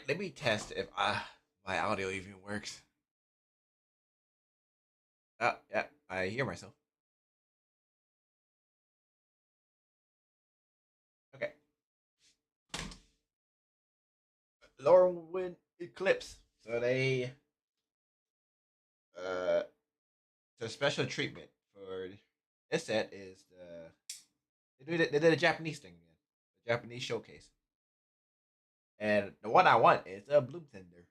let me test if my audio even works. Yeah, I hear myself. Okay. Lorwyn Eclipse. So uh the special treatment for this set is they did a Japanese thing again, the Japanese showcase, and the one I want is a Bloom Tender.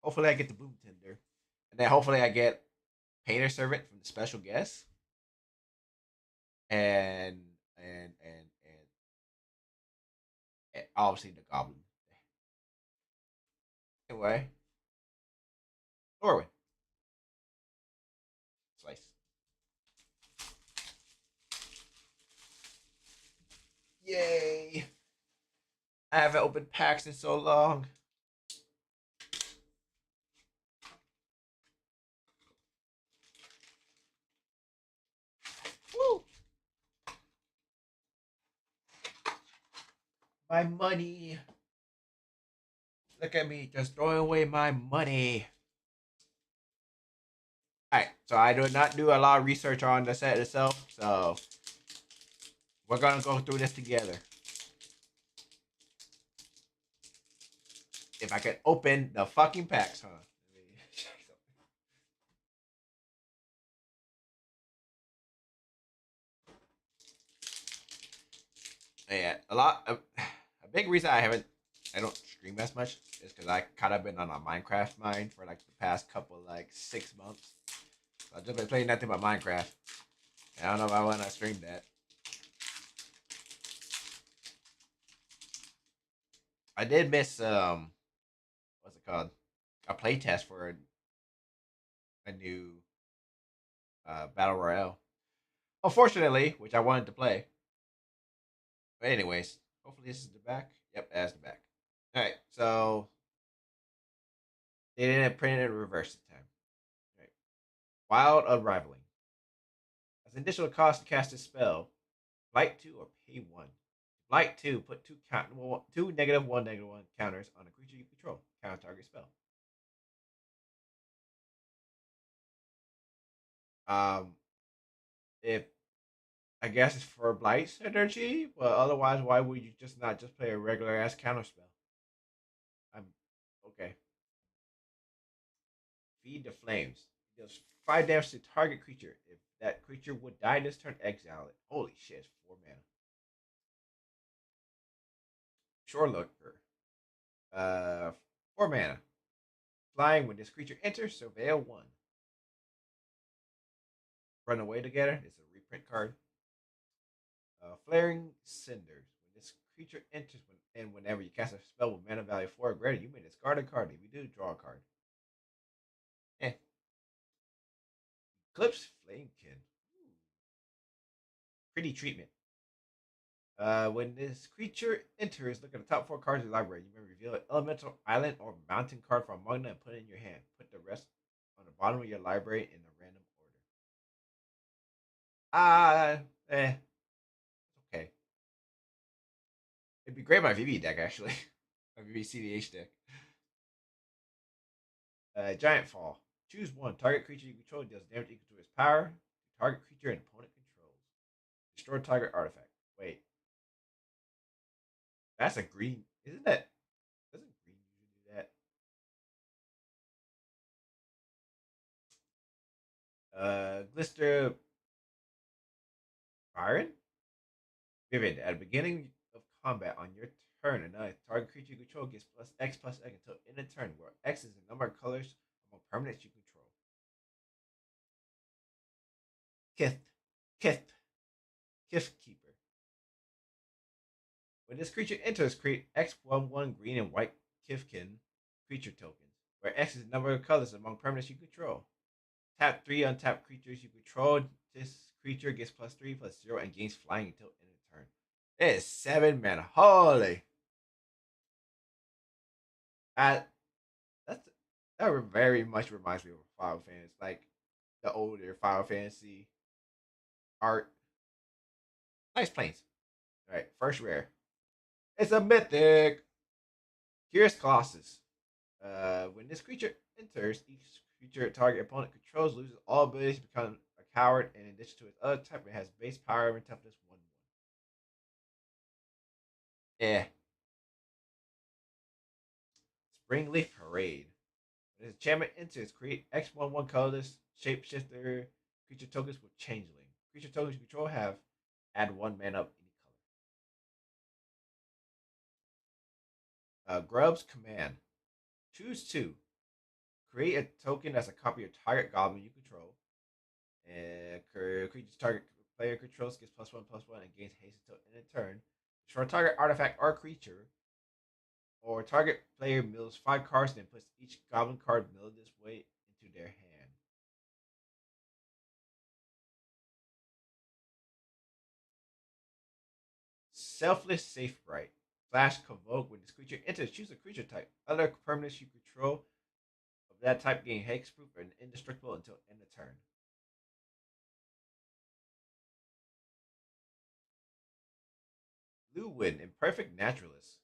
Hopefully, I get the Bloom Tender, and then hopefully I get Painter Servant from the special guest, and and obviously the Goblin. Anyway, Norway slice. Yay! I haven't opened packs in so long. Woo! My money. Look at me, just throwing away my money. Alright, so I do not do a lot of research on the set itself, so we're gonna go through this together. If I can open the fucking packs, huh? Yeah, a big reason I don't stream as much is because I kind of been on a Minecraft mind for like the past couple like 6 months. So I've just been playing nothing but Minecraft. And I don't know if I want to stream that. I did miss what's it called? A playtest for a new battle royale. Unfortunately, which I wanted to play. But anyways, hopefully this is the back. Yep, that's the back. All right, so they didn't print it in reverse this time. All right. Wild Unraveling. As an additional cost to cast a spell, Blight 2 or pay 1. Blight 2, put two -1/-1 counters on a creature you control. Counter target spell. Um, if I guess it's for Blight's energy, but otherwise, why would you just not just play a regular ass counter spell? I'm okay. Feed the Flames. Deals 5 damage to target creature. If that creature would die this turn, exile it. Holy shit, it's 4 mana. Shore Looker. 4 mana. Flying when this creature enters, surveil 1. Run away together. It's a reprint card. Flaring Cinders. When this creature enters and whenever you cast a spell with mana value 4 or greater, you may discard a card. If you do, draw a card. Eh. Eclipsed Flamekin. Pretty treatment. When this creature enters, look at the top 4 cards of your library. You may reveal an elemental, island, or mountain card from among them and put it in your hand. Put the rest on the bottom of your library in a random order. Eh. Okay. It'd be great in my VV deck, actually. My VV CDH deck. Giant Fall. Choose one. Target creature you control deals damage equal to its power. Target creature and opponent controls. Destroy target artifact. Wait. That's a green. Isn't that? Doesn't green usually do that? Glister Byron? Vivid. At the beginning of combat on your turn, another target creature you control gets +X until end of turn, where X is the number of colors among permanents you control. Kith. Kith. Kith Keeper. When this creature enters, create X1/1 green and white Kithkin creature tokens, where X is the number of colors among permanents you control. Tap 3 untapped creatures you control. This creature gets +3/+0 and gains flying until end of turn. It is 7 mana. Holy. That, that's, that very much reminds me of Final Fantasy. Like the older Final Fantasy art. Nice planes. All right, first rare. It's a mythic. Curious Colossus. When this creature enters, each creature target opponent controls loses all abilities to become a coward, and in addition to its other type, it has base power and toughness 1 1. Yeah. Springleaf Parade. When this enchantment enters, create X11 colorless shapeshifter creature tokens with changeling. Creature tokens you control have add 1 mana of any color. Grub's Command. Choose 2. Create a token that's a copy of target goblin you control. And creature's target player controls gets +1/+1 and gains haste until end of turn. For a target artifact or creature, or target player mills 5 cards, then puts each goblin card milled this way into their hand. Selfless Safe Right. Slash Convoke. When this creature enters, choose a creature type. Other permanents you control of that type gain hexproof and indestructible until end of turn. Lorwyn, Imperfect Naturalist.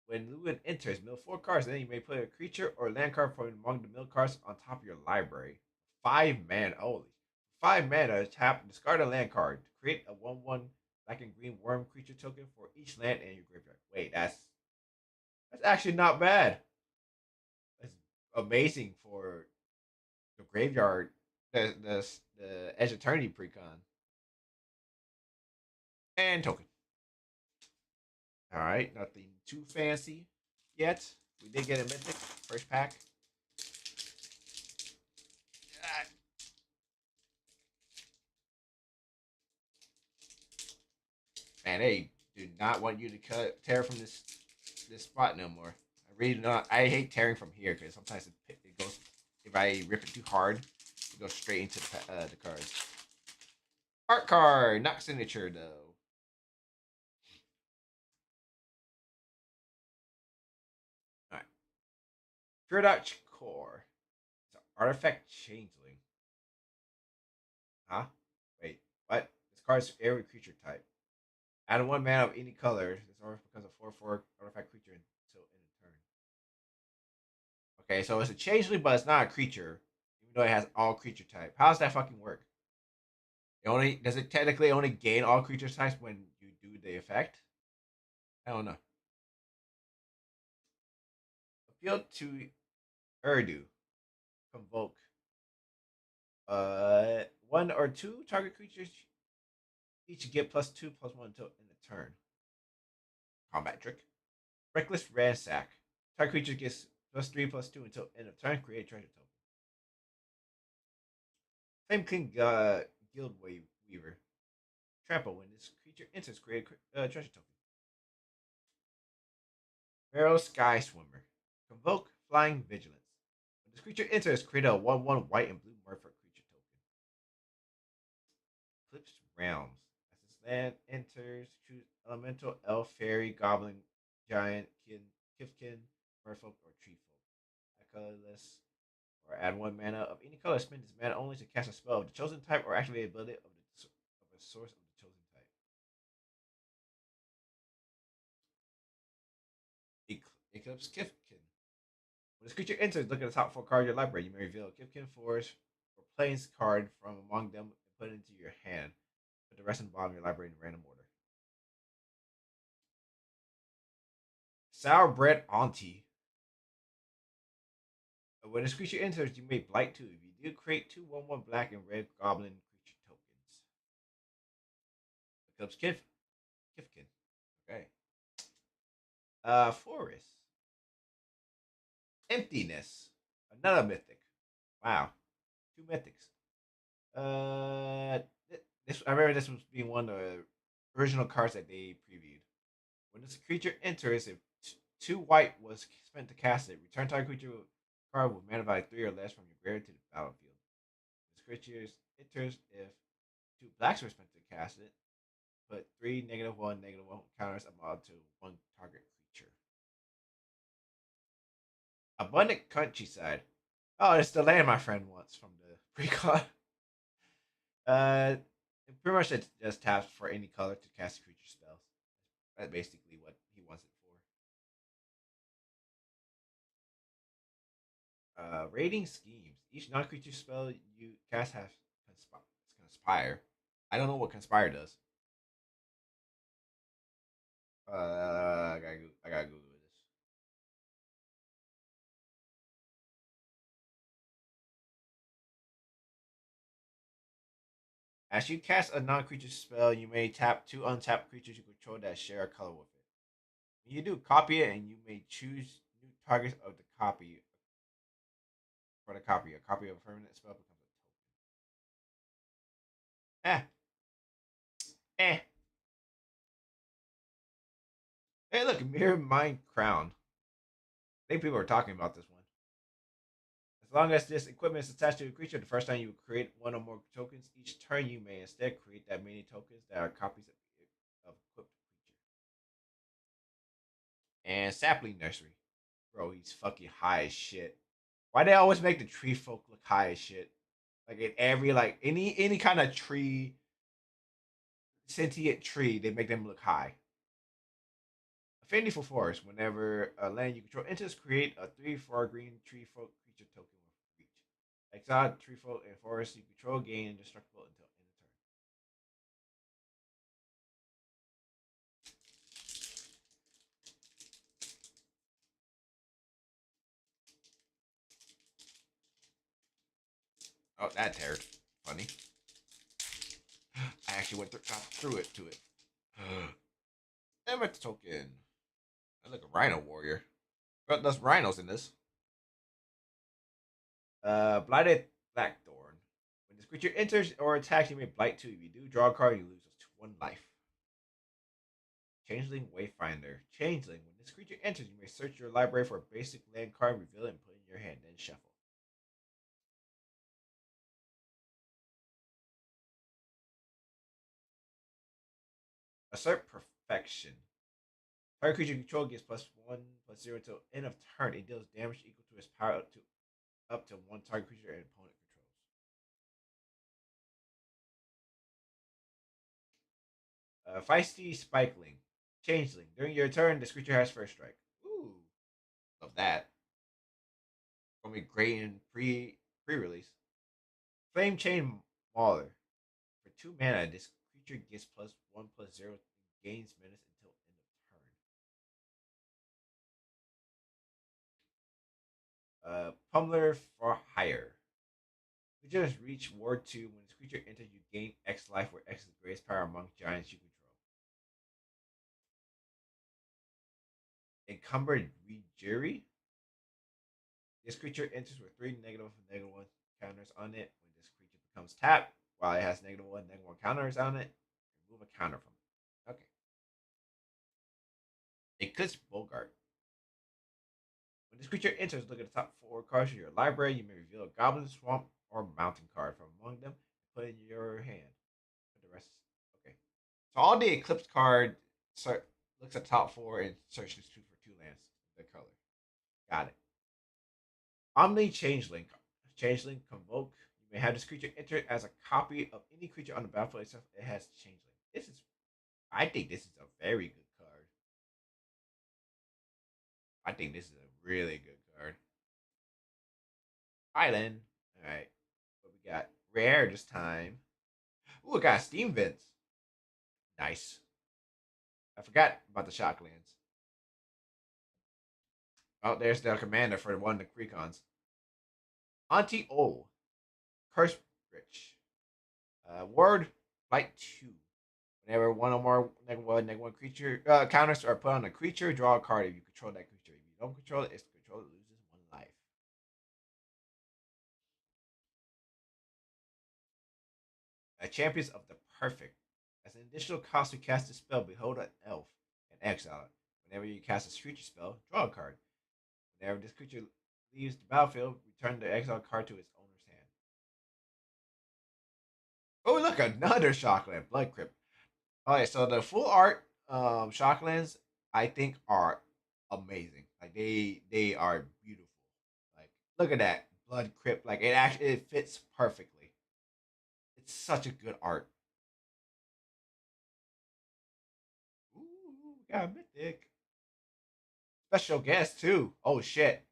When Lorwyn enters, mill 4 cards, then you may play a creature or land card from among the mill cards on top of your library. 5 mana only. 5 mana, tap, discard a land card to create a 1/1 black and green worm creature token for each land in your graveyard. Wait, that's actually not bad. That's amazing for the graveyard, the Edge Eternity precon. And token. All right, nothing too fancy yet. We did get a mythic first pack. Ah, man, they do not want you to tear from this spot no more. I really not. I hate tearing from here because sometimes it goes. If I rip it too hard, it goes straight into the cards. Art card, not signature though. All right, Pure Core. It's an artifact changeling. Huh? Wait, what? This card is every creature type. Add 1 mana of any color. This artifact becomes a 4/4 artifact creature until end of turn. Okay, so it's a changeling, but it's not a creature, even though it has all creature type. How does that fucking work? It only does it technically only gain all creature types when you do the effect? I don't know. Appeal to Urdu. Convoke. 1 or 2 target creatures each get +2/+1 until end of turn. Combat trick. Reckless Ransack. Target creature gets +3/+2 until end of turn. Create treasure token. Flame King Guild Weaver. Trample. When this creature enters, create a treasure token. Pharaoh Sky Swimmer. Convoke Flying Vigilance. When this creature enters, create a 1/1 white and blue Merfolk creature token. Eclipsed Realms. As this land enters, choose Elemental, Elf, Fairy, Goblin, Giant, Kifkin, Merfolk, or Treefolk. Add colorless, or add 1 mana of any color. Spend this mana only to cast a spell of the chosen type or activate the ability of a source of the chosen type. Eclipse Kifkin. When this creature enters, look at the top 4 cards of your library. You may reveal a Kifkin Forest or Plains card from among them and put it into your hand. Put the rest in the bottom of your library in random order. Sour Bread Auntie. When this creature enters, you may blight 2. If you do, create 2/1/1 black and red goblin creature tokens. Eclipse Kifkin. Okay. Forest. Emptiness. Another mythic. Wow. 2 mythics. Uh, this I remember this was being one of the original cards that they previewed. When this creature enters, if 2 white was spent to cast it, return target creature card with mana value 3 or less from your graveyard to the battlefield. This creature enters if 2 blacks were spent to cast it. Put 3 -1/-1 counters amount to 1 target creature. Abundant Countryside. Oh, it's the land my friend wants from the precon. Pretty much it just taps for any color to cast creature spells. That's basically what he wants it for. Rating schemes. Each non-creature spell you cast has conspire. I don't know what conspire does. I gotta Google this. As you cast a non-creature spell, you may tap two untapped creatures you control that share a color with it. When you do, copy it, and you may choose new targets of the copy for the copy. A copy of a permanent spell becomes a token. Eh. Hey, look, Mirror Mind Crown. I think people are talking about this one. As long as this equipment is attached to a creature, the first time you create one or more tokens, each turn you may instead create that many tokens that are copies of equipped creature. And Sapling Nursery. Bro, he's fucking high as shit. Why they always make the tree folk look high as shit? Like in every like any kind of tree, sentient tree, they make them look high. Affinity for forest. Whenever a land you control enters, create a 3/4 green tree folk creature token with reach. Exile tree folk and forest you control gain indestructible until end of turn. Oh, that teared. Funny. I actually went through it to it. Emmett token. I look a rhino warrior. But there's rhinos in this. Blighted Blackthorn. When this creature enters or attacks, you may blight two. If you do, draw a card, you lose one life. Changeling Wayfinder. Changeling. When this creature enters, you may search your library for a basic land card, reveal it, and put it in your hand, then shuffle. Assert Perfection. Target creature you control gets +1/+0 until end of turn. It deals damage equal to its power up to one target creature and opponent controls. Feisty Spikeling. Changeling. During your turn, this creature has first strike. Ooh, love that. Gonna be great in pre-release. Flame Chain Mauler. For 2 mana, this creature gets +1/+0 and gains menace until end of turn. Pummeler for Hire. Creatures reach Ward 2. When this creature enters, you gain X life, where X is the greatest power among giants you control. Encumbered Rejiri. This creature enters with three -1 counters on it. When this creature becomes tapped, while it has -1 -1 counters on it, remove a counter from it. Okay. Eclipsed Bogart. When this creature enters, look at the top 4 cards of your library. You may reveal a Goblin, Swamp, or Mountain card from among them and put it in your hand. Put the rest. Okay. So all the Eclipse card looks at top 4 and searches for 2 lands. The color. Got it. Omni Changeling. Changeling Convoke. You may have this creature enter as a copy of any creature on the battlefield itself. It has Changeling. I think this is a very good card. I think this is a really good card. Island. All right. What we got? Rare this time. Ooh, we got Steam Vents. Nice. I forgot about the Shocklands. Oh, there's the commander for one of the Precons. Auntie O. Curse Rich. Word Light 2. Whenever one or more -1 creature counters are put on a creature, draw a card if you control that creature. If you don't control it, its controller loses 1 life. Champions of the Perfect. As an additional cost to cast a spell, behold an elf and exile it. Whenever you cast a creature spell, draw a card. Whenever this creature leaves the battlefield, return the exiled card to its owner's hand. Oh, look, another Shockland, Blood Crypt. Okay, so the full art Shocklands, I think, are amazing. Like they are beautiful. Like look at that Blood Crypt. Like it fits perfectly. It's such a good art. Ooh, got a mythic. Special guest too. Oh shit.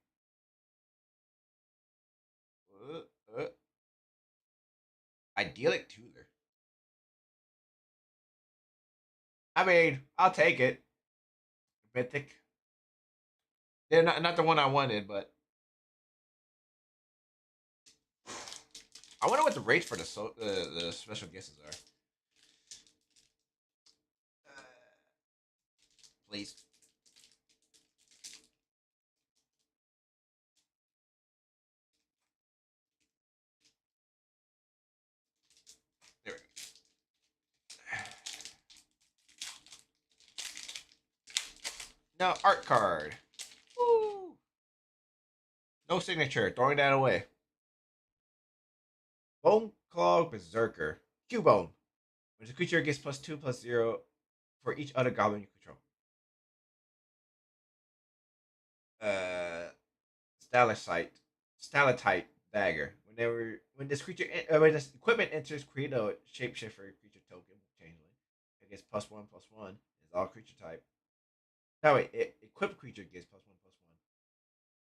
Idyllic Tutor. I mean, I'll take it. Mythic. They're not the one I wanted, but I wonder what the rates for the special guesses are. Uh, please. There we go. Now, art card. Woo! No signature. Throwing that away. Bone Claw Berserker. Cubone. When the creature gets +2/+0 for each other goblin you control. Uh, Stalactite Dagger. When this when this equipment enters, create a shapeshifter creature token changeling. It gets +1/+1. Is all creature type. No wait, equipped creature gets +1/+1.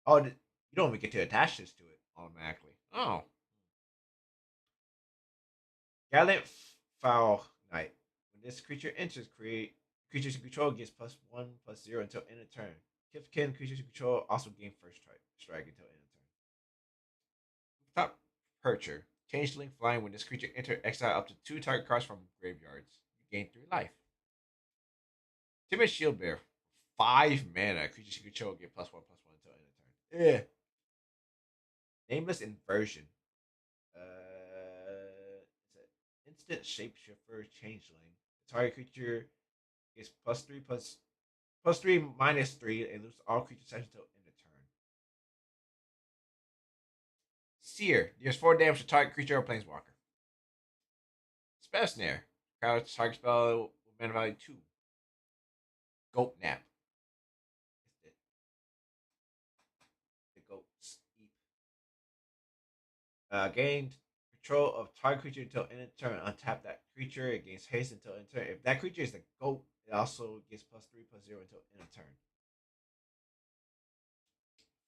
Oh, you don't even get to attach this to it automatically. Oh, Gallant Foul Knight. When this creature enters, create creatures you control gets +1/+0 until end of turn. Kifkin creatures you control also gain first strike until end of turn. Top Percher. Changeling flying. When this creature enters, exile up to 2 target cards from graveyards. You gain 3 life. Timid Shield Bear. 5 mana. Creatures you control get +1/+1 until end of turn. Yeah. Nameless Inversion. It's an instant shapeshifter changeling. The target creature gets +3/+3 and loses all creature sessions until end of turn. Seer deals 4 damage to target creature or planeswalker. Spell Snare. Target spell with mana value 2. Goat Nap. The goats eat. Gained control of target creature until end of turn. Untap that creature. It gains haste until end of turn. If that creature is the goat, it also gets +3/+0 until end of turn.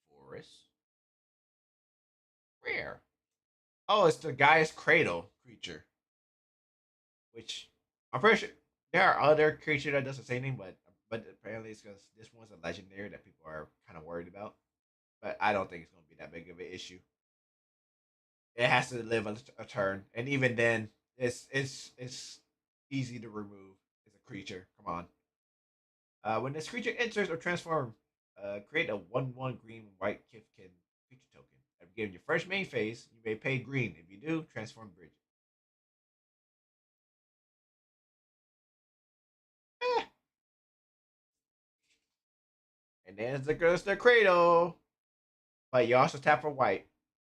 Forest. Rare. Oh, it's the Gaia's Cradle creature. Which I'm pretty sure there are other creatures that does the same thing, but apparently it's because this one's a legendary that people are kind of worried about. But I don't think it's going to be that big of an issue. It has to live a turn, and even then, it's easy to remove as a creature. Come on. When this creature enters or transforms, create a 1/1 green white Kifkin creature token. At the beginning of your first main phase, you may pay green. If you do, transform Bridget. Eh. And then there's the Cradle. But you also tap for white.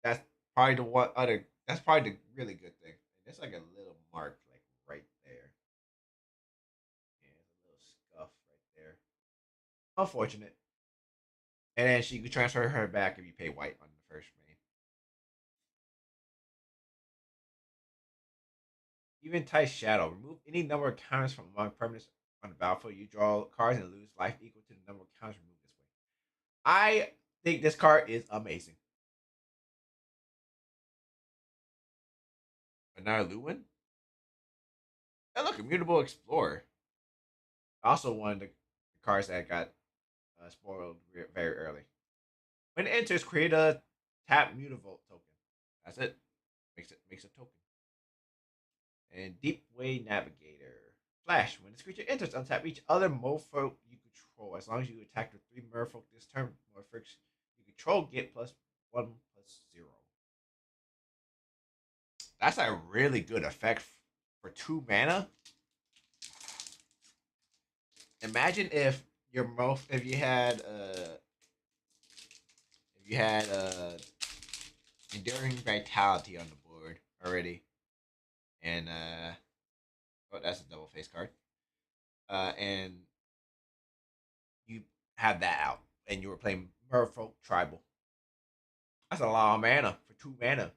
That's probably the one other. That's probably the really good thing. There's like a little mark like right there. Yeah, there's a little scuff right there. Unfortunate. And then she could transfer her back if you pay white on the first main. Even Tight Shadow. Remove any number of counters from among permanents on the battlefield. You draw cards and lose life equal to the number of counters removed this way. I think this card is amazing. Another Lorwyn. And look, Immutable Explorer. Also one of the cards that got spoiled very early. When it enters, create a tap Mutavault token. That's it. Makes a token. And Deep Way Navigator. Flash. When this creature enters, untap each other Merfolk you control. As long as you attack with 3 Merfolk this turn, Merfolks you control get +1/+0. That's a really good effect for 2 mana. Imagine if your if you had Enduring Vitality on the board already, and oh, that's a double face card. And you had that out, and you were playing Merfolk Tribal. That's a lot of mana for 2 mana.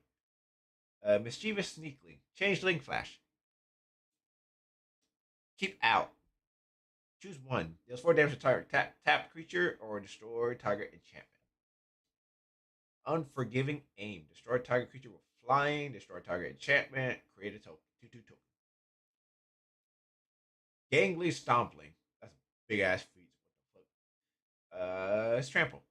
Mischievous Sneakling, Changeling Flash. Keep out. Choose one. Deals 4 damage to target tap creature or destroy target enchantment. Unforgiving Aim. Destroy target creature with flying. Destroy target enchantment. Create create a token. 2/2 token. Gangly Stompling. That's a big ass feat. What the fuck? It's trample.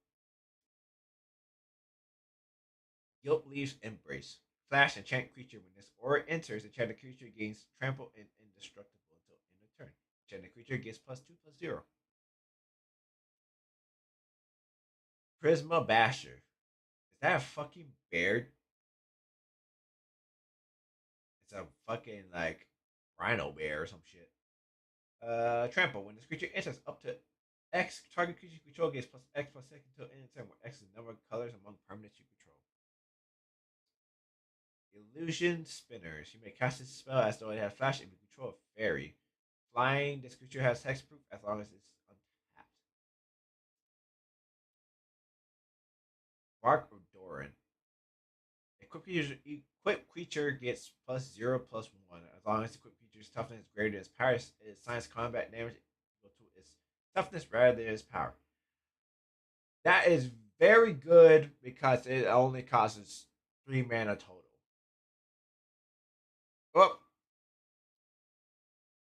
Guilt Leaves Embrace. Flash enchant creature when this aura enters, enchanted creature gains trample and indestructible until end of turn. Enchanted creature gets +2/+0. Prisma Basher. Is that a fucking bear? It's a fucking like rhino bear or some shit. Trample. When this creature enters up to X, target creature you control gets +X/X until end of turn, where X is the number of colors among permanents you control. Illusion Spinners. You may cast this spell as though it had flash if you control a fairy. Flying, this creature has hexproof as long as it's untapped. Bark of Doran. Equipped creature gets +0/+1 as long as the equipped creature's toughness is greater than its power. Its science combat damage equal to its toughness rather than its power. That is very good because it only costs 3 mana total.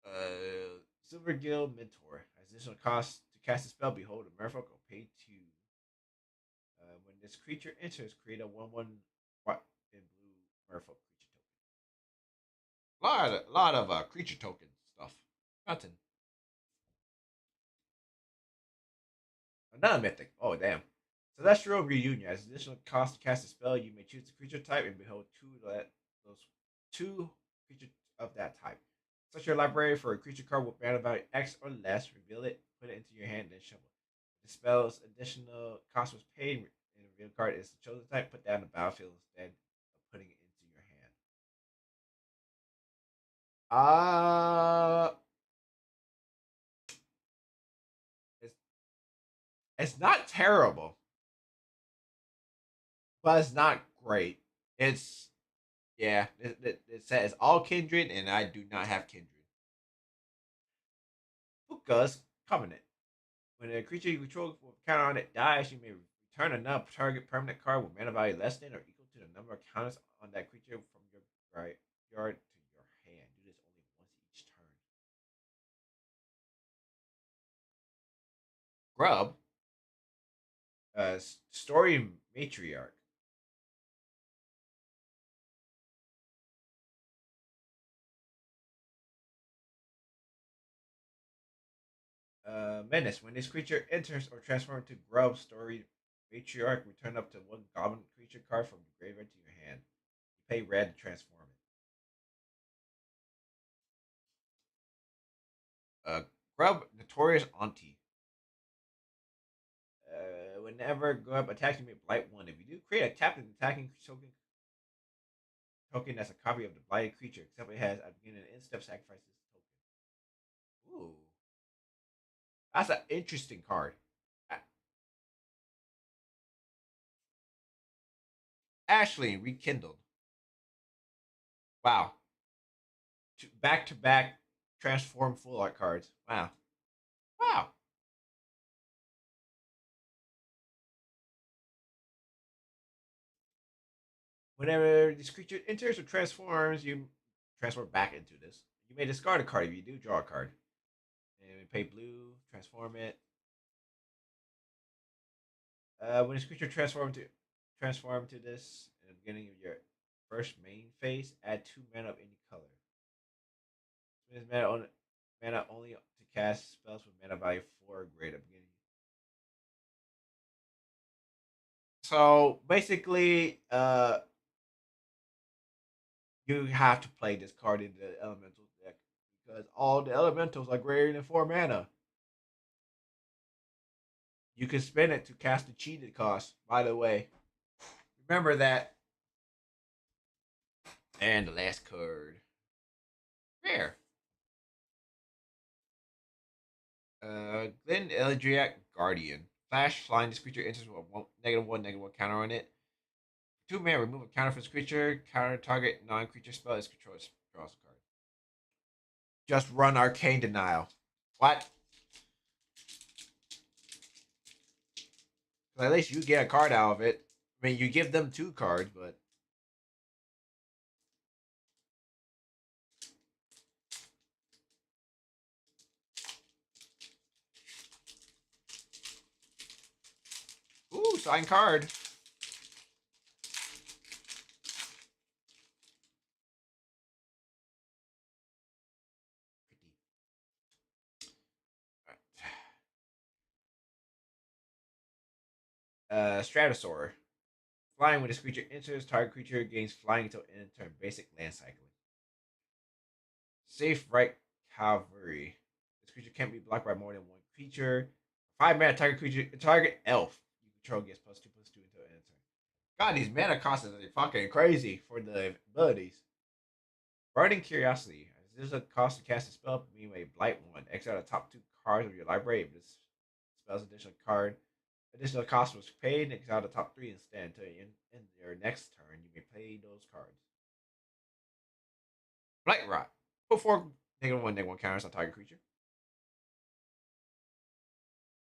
Oh, Silver Guild Mentor. As additional cost to cast a spell, behold, a merfolk will pay 2. When this creature enters, create a 1/1 white and blue merfolk creature token. A lot of creature token stuff. Nothing. Another mythic. Oh damn. Celestial Reunion. As additional cost to cast a spell, you may choose the creature type and behold those two creatures of that type. Search your library for a creature card with mana value X or less. Reveal it, put it into your hand, then shuffle. The spell's additional cost was paid, and the reveal card is the chosen type. Put that in the battlefield instead of putting it into your hand. Uh it's it's not terrible, but it's not great. It's yeah, it says all kindred, and I do not have kindred. Puka's Covenant. When a creature you control with a counter on it dies, you may return another target permanent card with mana value less than or equal to the number of counters on that creature from your graveyard to your hand. Do this only once each turn. Grub, Story Matriarch. Menace. When this creature enters or transforms to Grub Story Matriarch, return up to 1 goblin creature card from your graveyard to your hand. You pay red to transform it. Grub Notorious Auntie. Whenever Grub attacks, you may blight 1. If you do, create a tapped attacking token that's a copy of the blighted creature, except it has at the beginning an in-step sacrifice this token. Ooh. That's an interesting card. Ashley rekindled. Wow. Back to back transform full art cards. Wow. Wow. Whenever this creature enters or transforms, you transform back into this. You may discard a card. If you do, draw a card. And we pay blue, transform it. When this creature transform to this in the beginning of your first main phase, add 2 mana of any color. Spend mana only to cast spells with mana value 4 or greater beginning. So basically, you have to play this card in the elemental deck because all the elementals are greater than 4 mana. You can spend it to cast the cheated cost, by the way. Remember that. And the last card. Rare. Glen Eldriac Guardian. Flash, flying. This creature enters with a -1/-1 counter on it. 2 mana, remove a counter for this creature. Counter target non-creature spell is controlled. Draws a card. Just run Arcane Denial. What? At least you get a card out of it. I mean, you give them 2 cards, but signed card. Stratosaur. Flying when this creature enters, target creature gains flying until end turn. Basic land cycling. Safe right cavalry. This creature can't be blocked by more than one creature. 5 mana target creature, target elf you control gets +2/+2 until end turn. God, these mana costs are fucking crazy for the abilities. Burning Curiosity. This is a cost to cast a spell, meaning a blight one. Exile the top 2 cards of your library. If this spell's additional card, additional cost was paid, exile the top 3 instead. Until in your next turn, you may play those cards. Blight Rot. Put 4 -1/-1 counters on target creature.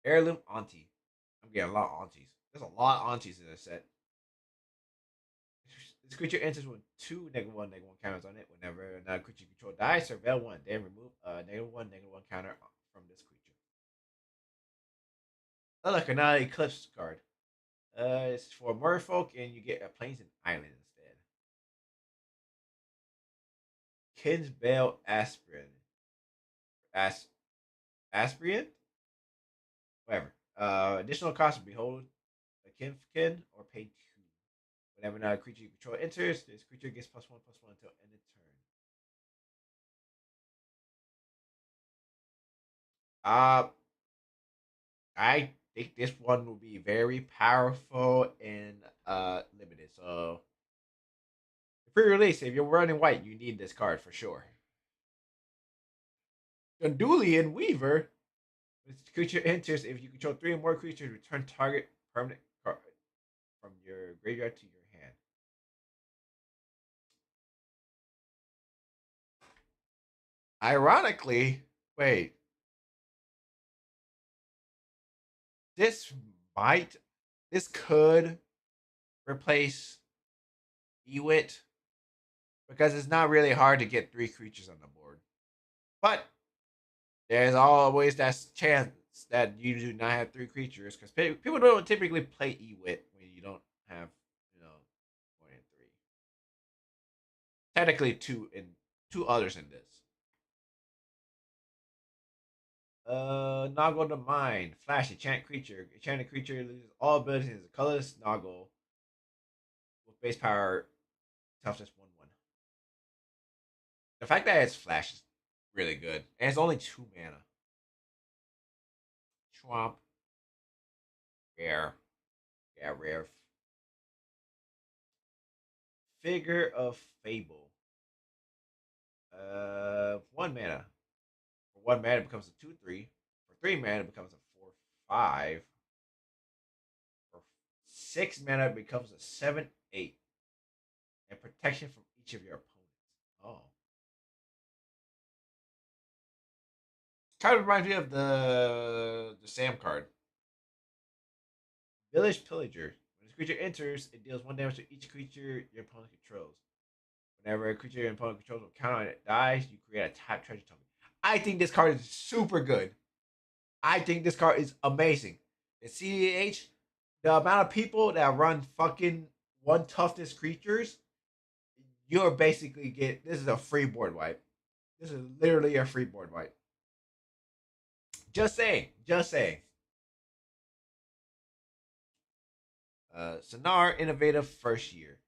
Heirloom Auntie. I'm getting a lot of aunties. There's a lot of aunties in this set. This creature enters with 2 -1/-1 counters on it. Whenever another creature you control dies, surveil 1. Then remove a -1/-1 counter from this creature. Oh, look, another Eclipsed card. It's for Merfolk, and you get a Plains and Island instead. Kinsbale Aspirin. Aspirin? Whatever. Additional cost: behold a kinfkin or pay 2. Whenever another creature you control enters, this creature gets +1/+1 until end of turn. Uh, I think this one will be very powerful and limited. So, pre-release, if you're running white, you need this card for sure. Gondolian Weaver. This creature enters if you control 3 or more creatures, return target permanent card from your graveyard to your hand. Ironically, wait, this might, this could replace Ewit because it's not really hard to get 3 creatures on the board. But there's always that chance that you do not have 3 creatures because people don't typically play Ewit when you don't have, more than 3. Technically, 2 and 2 others in this. Noggle the Mind. Flash, enchant creature. Enchanted creature loses all abilities as a colorless Noggle with base power, toughness 1/1. The fact that it's flash is really good. And it's only 2 mana. Swamp. Rare. Yeah, rare. Figure of Fable. 1 mana. For 1 mana, it becomes a 2/3. For 3 mana, it becomes a 4/5. For 6 mana, it becomes a 7/8. And protection from each of your opponents. Oh. Kind of reminds me of the Sam card. Village Pillager. When this creature enters, it deals 1 damage to each creature your opponent controls. Whenever a creature your opponent controls will count on it dies, you create a tap treasure token. I think this card is super good. I think this card is amazing. In CEH, the amount of people that run fucking 1 toughness creatures, you're basically this is a free board wipe. This is literally a free board wipe. Just saying. Just saying. Sonar Innovative First Year.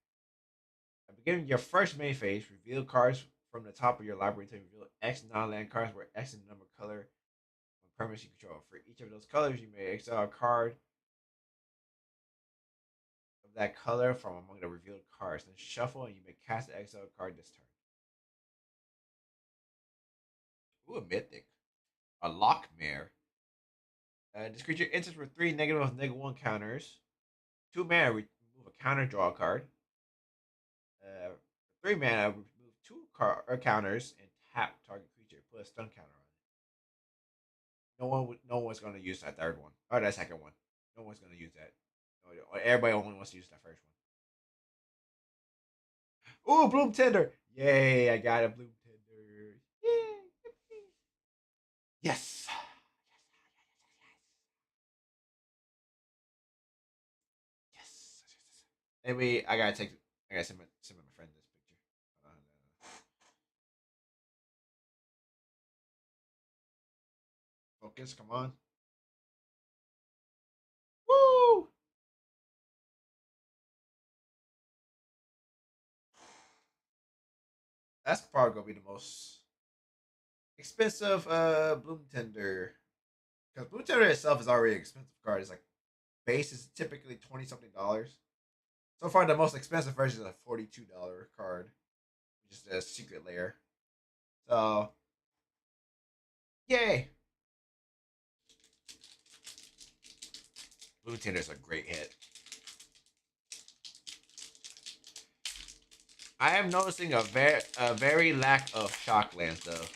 At the beginning of your first main phase, reveal cards from the top of your library to reveal X non-land cards where X is the number color of permanents you control. For each of those colors, you may exile a card of that color from among the revealed cards. Then shuffle and you may cast the exile card this turn. Ooh, a mythic. A Lockmare. This creature enters with 3 -1 counters. 2 mana, remove a counter, draw a card. 3 mana, remove 2 counters and tap target creature. Put a stun counter on it. No one's going to use that third one or that second one. No one's going to use that. Everybody only wants to use that first one. Ooh, Bloom Tender! Yay! I got a Bloom Tender. Yay! Yes. Maybe I gotta take. I gotta send my friend this picture. Hold on, focus, come on. Woo! That's probably gonna be the most expensive Bloom Tender. Because Bloom Tender itself is already an expensive card. It's like base is typically 20 something dollars. So far, the most expensive version is a $42 card, which is a secret layer. So, yay! Blue Tinder's a great hit. I am noticing a very lack of shock lands though.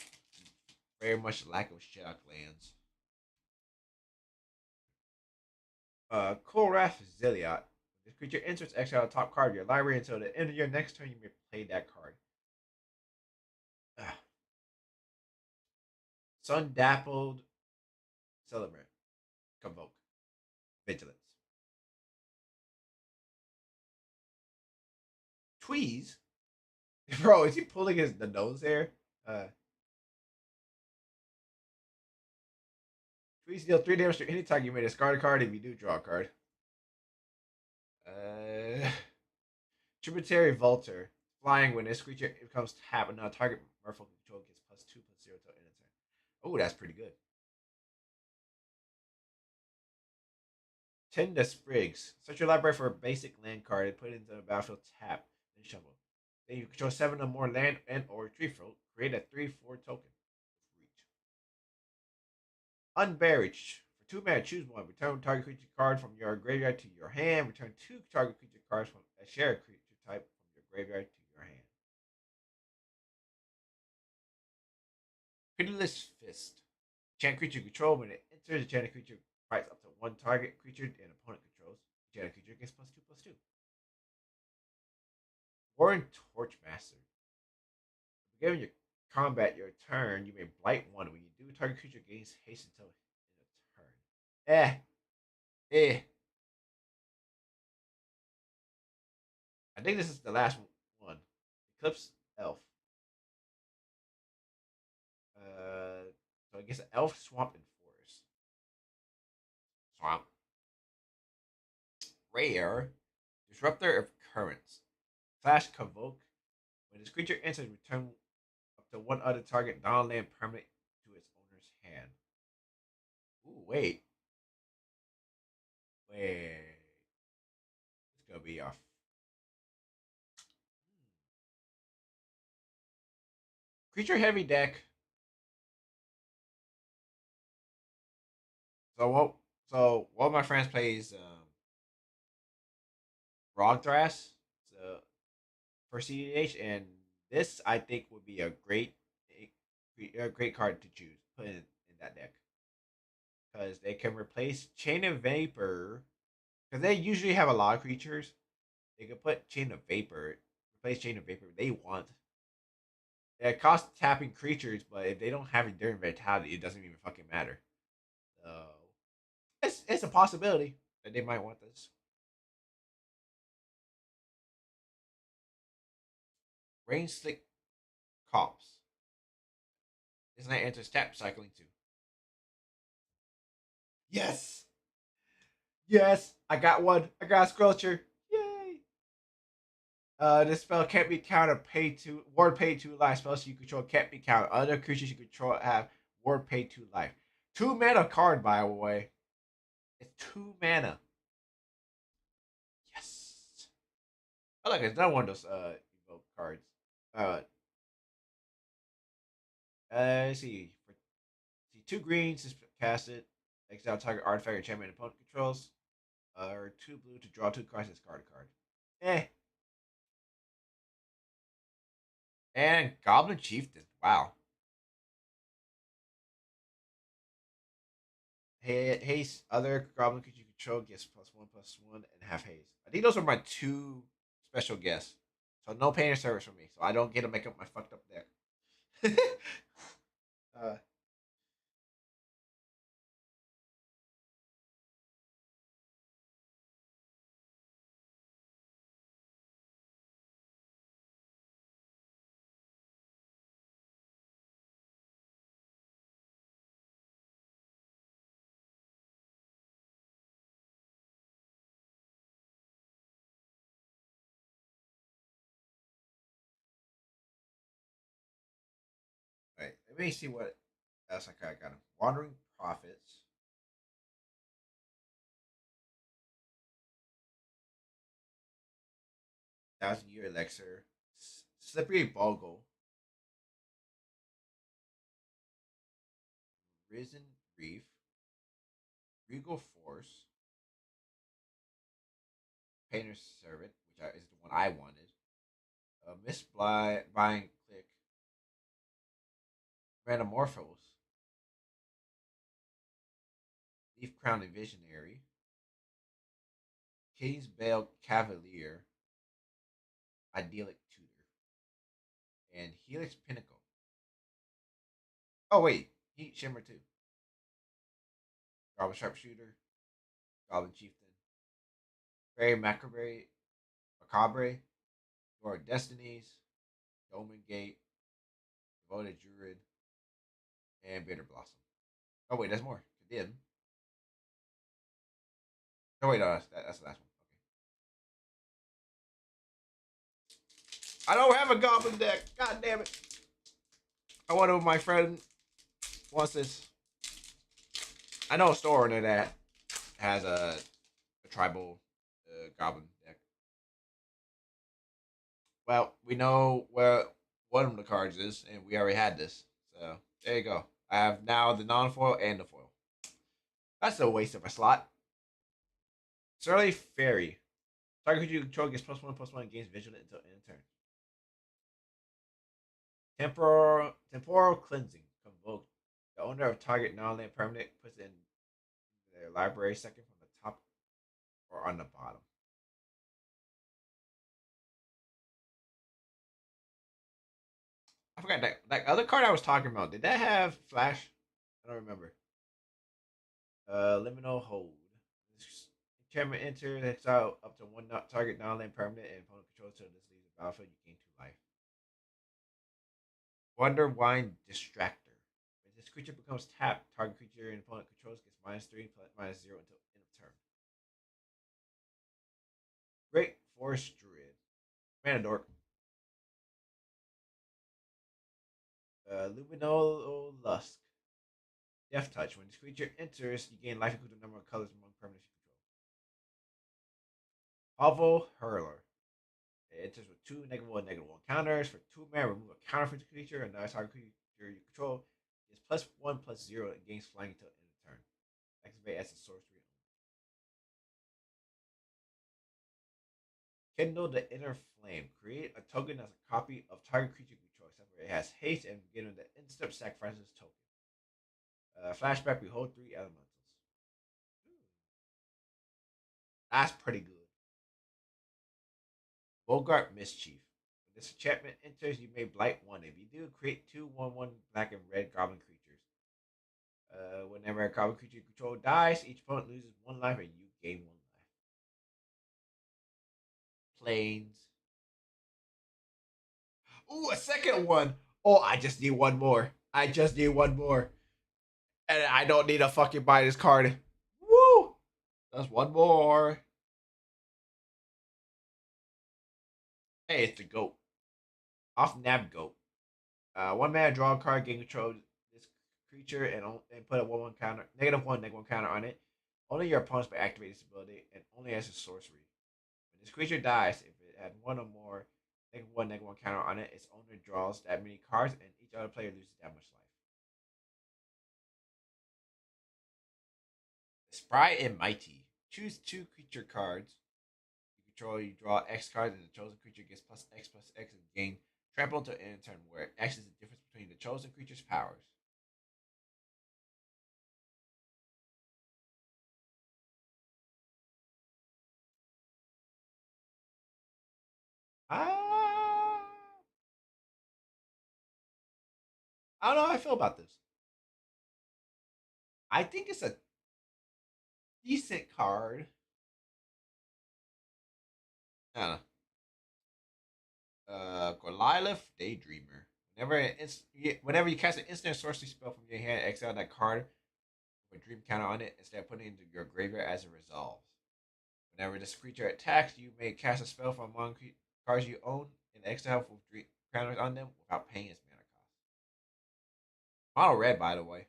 Very much lack of shock lands. Kolrath Zilliot. This creature enters exile the top card of your library until the end of your next turn. You may play that card. Ugh. Sun Dappled Celebrant. Convoke. Vigilance. Tweeze? Bro, is he pulling the nose there? Tweeze deal 3 damage to any target you may discard a card if you do draw a card. Uh, Tributary Vulture. Flying when this creature becomes tapped, and now target merfolk control gets +2/+0 till end of turn. Oh, that's pretty good. Tend to Sprigs. Search your library for a basic land card and put it into the battlefield tap, then shuffle. Then you control 7 or more land and or tree fruit. Create a 3/4 token with reach. Unburied. For 2 mana, choose one. Return target creature card from your graveyard to your hand. Return 2 target creature cards from a shared creature type from your graveyard to your hand. Pitiless Fist. Enchant creature control. When it enters, enchanted creature fights up to 1 target creature an opponent controls. Enchanted creature gets +2/+2. Warren Torchmaster. Beginning your combat your turn, you may blight one. When you do, target creature gains haste until end of turn. Eh. Eh. I think this is the last one. Eclipsed Elf. So I guess Elf, Swamp, and Forest. Swamp. Rare. Disruptor of Currents. Slash Convoke. When this creature enters, return up to 1 other target non-land permanent to its owner's hand. Ooh, wait. Wait. It's gonna be off. Creature heavy deck. So one of my friends plays Rogdrass so, for CDH, and this I think would be a great card to choose put in that deck because they can replace Chain of Vapor because they usually have a lot of creatures. They can put Chain of Vapor, replace Chain of Vapor. They want it costs tapping creatures, but if they don't have Enduring Vitality, it doesn't even fucking matter. So it's a possibility that they might want this. Rain Slick Cops. This night enters tap cycling too. Yes, yes, I got one. I got a Squelcher. Yay! This spell can't be countered. Pay two ward. Pay 2 life. Spells you control can't be countered. Other creatures you control have ward. Pay 2 life. 2 mana card, by the way. It's 2 mana. Yes. I like it's not one of those evoke cards. Uh, let's see. See 2 greens to cast it. Exile target artifact or enchantment opponent controls. Or 2 blue to draw 2 cards and discard a card. Eh. And Goblin Chieftain. Wow. Haste. Other Goblin creature you control gets +1/+1 and have haste. I think those are my 2 special guests. So no pain or service for me. So I don't get to make up my fucked up deck. uh, Let me see what else I got. Wandering Prophets, 1,000 Year Elixir, Slippery Bogle, Risen Reef, Regal Force, Painter's Servant, is the one I wanted, Miss Buying Click, Randomorphos, Leaf Crowned Visionary, King's Bale Cavalier, Idyllic Tutor, and Helix Pinnacle. Oh wait, Heat Shimmer too. Goblin Sharpshooter, Goblin Chieftain, Fairy Macabre, Lord Destinies, Dolmen Gate, Devoted Druid, and Bitter Blossom. Oh wait, there's more. It did. Oh wait, no, that's the last one. Okay. I don't have a Goblin deck. God damn it. I wonder if my friend wants this. I know a store in that has a tribal Goblin deck. Well, we know where one of the cards is, and we already had this. So there you go. I have now the non-foil and the foil. That's a waste of a slot. Surly Fairy. Target creature you control gets +1/+1 gains vigilant until end of turn. Temporal Cleansing. Convoke. The owner of target non-land permanent puts it in their library second from the top or on the bottom. I forgot that other card I was talking about. Did that have flash? I don't remember. Liminal Hold. Enchantment enter exile up to one target non-land permanent and opponent controls until this leaves the battlefield. You gain 2 life. Wonder Wine Distractor. When this creature becomes tapped, target creature and opponent controls gets -3 plus -0 until end of turn. Great Forest Druid. Mana Dork. Luminol Lusk. Death Touch. When this creature enters, you gain life equal to the number of colors among permanents you control. Ovo Hurler. It enters with 2 -1/-1 counters. For 2 mana, remove a counter for the creature, and now target creature you control is +1/+0 against flying until end of turn. Activate as a sorcery. Kindle the Inner Flame. Create a token as a copy of target creature you control, except for it has haste and begin with the instant sacrifices token. Flashback, behold 3 elementals. That's pretty good. Bogart Mischief. When this enchantment enters, you may blight one. If you do, create 2/1/1 black and red goblin creatures. Whenever a goblin creature you control dies, each opponent loses 1 life and you gain 1 life. Planes. Ooh, a second one. Oh, I just need one more. I just need one more. And I don't need to fucking buy this card. Woo! That's one more. Hey, it's the GOAT. Off Nab GOAT. 1 mana, draw a card, gain control of this creature, and put a -1 counter, -1 counter on it. Only your opponents may activate this ability, and only as a sorcery. When this creature dies, if it had 1 or more -1 counter on it, its owner draws that many cards, and each other player loses that much life. Spry and Mighty. Choose 2 creature cards. You control, you draw X cards, and the chosen creature gets +X and gain trample until end turn, where X is the difference between the chosen creature's powers. Ah, I don't know how I feel about this. I think it's a decent card. I don't know. Gorlylith Daydreamer. Whenever you cast an instant sorcery spell from your hand, exile that card with a dream counter on it instead of putting it into your graveyard as it resolves. Whenever this creature attacks, you may cast a spell from among cards you own and exile with dream counters on them without paying its mana cost. Mono red, by the way.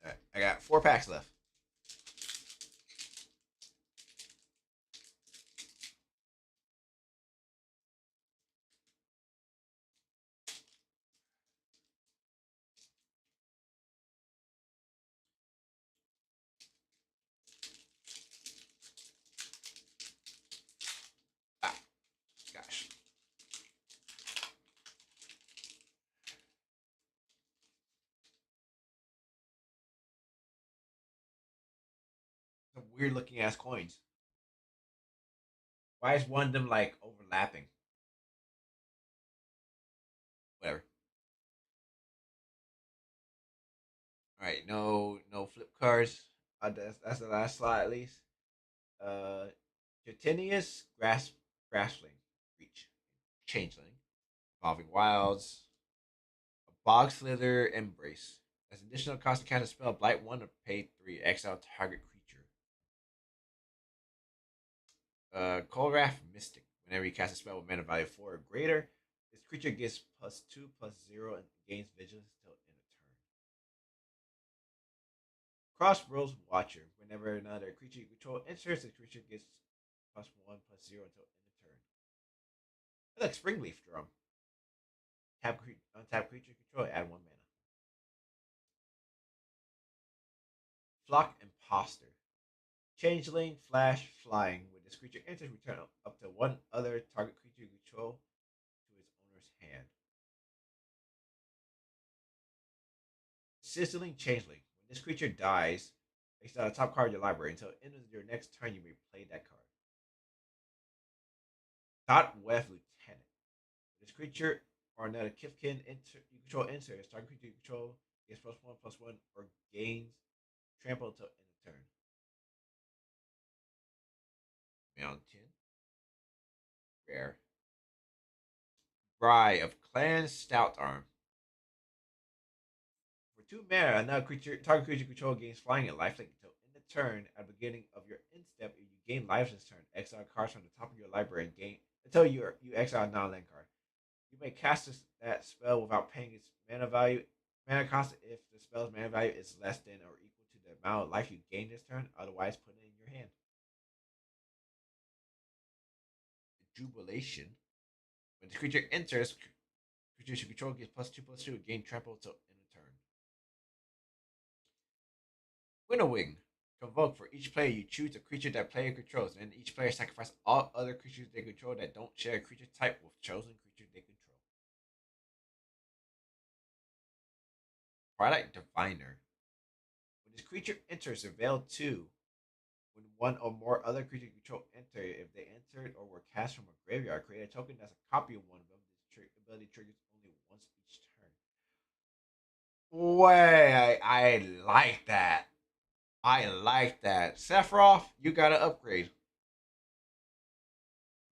All right, I got 4 packs left. Ah, gosh. Some weird looking ass coins. Why is one of them like overlapping? Whatever. All right, no flip cards. That's the last slide at least. Uh, Jatinius Graspling, Reach, Changeling, Evolving Wilds, a Bog Slither Embrace. As additional cost to cast a spell, Blight 1 to pay 3, exile target creature. Kolrath Mystic. Whenever you cast a spell with mana value 4 or greater, this creature gets +2/+0 and gains vigilance until end of turn. Crossroads Watcher. Whenever another creature you control enters, the creature gets +1/+0 until end of turn. I like Springleaf Drum. Untap creature control, add 1 mana. Flock Imposter. Changeling, Flash, Flying. When this creature enters, return up to one other target creature you control to its owner's hand. Sizzling Changeling. When this creature dies, face out a top card of your library. Until the end of your next turn, you may play that card. Dot Web Lieutenant. When this creature or another Kifkin you control enters, target creature you control gets +1/+1 or gains trample until end of turn. Mountain. Rare. Bry of Clan Stout Arm. For 2 mana, another target creature control gains flying and lifelink until end of turn. At the beginning of your end step, if you gain life this turn, exile cards from the top of your library and gain until you exile a non-land card. You may cast that spell without paying its mana cost if the spell's mana value is less than or equal to the amount of life you gain this turn. Otherwise, put it in your hand. Jubilation. When this creature enters, creature you control gets +2/+2 gain trample until end of turn. Winnowing. Convoke for each player you choose a creature that player controls, and each player sacrifice all other creatures they control that don't share a creature type with chosen creature they control. Twilight Diviner. When this creature enters, avail 2. When one or more other creatures you control enter, if they entered or were cast from a graveyard, create a token that's a copy of one of them. This ability triggers only once each turn. Way, I like that. I like that. Sephiroth, you got to upgrade.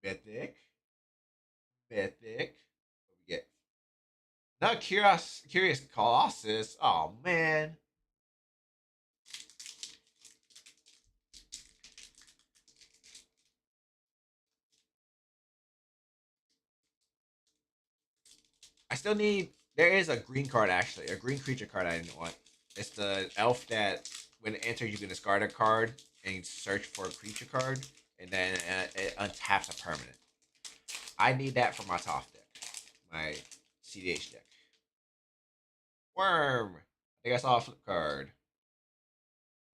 Mythic. Mythic. What we get? Not Curious Colossus. Oh, man. I still need. There is a green card, actually. A green creature card I didn't want. It's the elf that, when it enters, you can discard a card and search for a creature card, and then it untaps a permanent. I need that for my top deck. My CDH deck. Worm. I think I saw a flip card.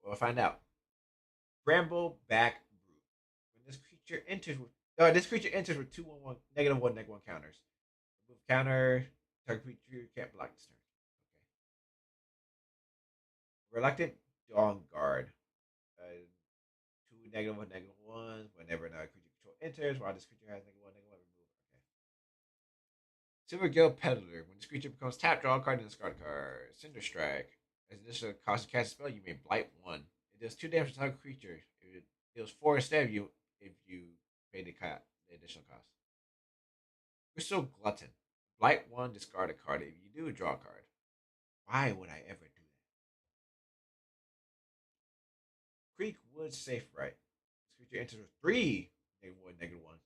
We'll find out. Bramble Back Brute. When this creature enters with 2/1/1 -1 -1 counters. Remove counter. Target creature can't block this turn. Okay. Reluctant Dawn Guard. Two -1 -1 whenever another creature control enters. While this creature has -1 -1, remove. Okay. Silver Guild Peddler. When this creature becomes tapped, draw a card and discard a card. Cinder Strike. As initial cost to cast a spell, you may blight 1. It does 2 damage to target creature. If it deals 4 instead of you if you pay the additional cost. Crystal Glutton. Blight 1, discard a card. If you do, draw a card. Why would I ever do that? Creek Wood Safe Right. This creature enters with three -1/-1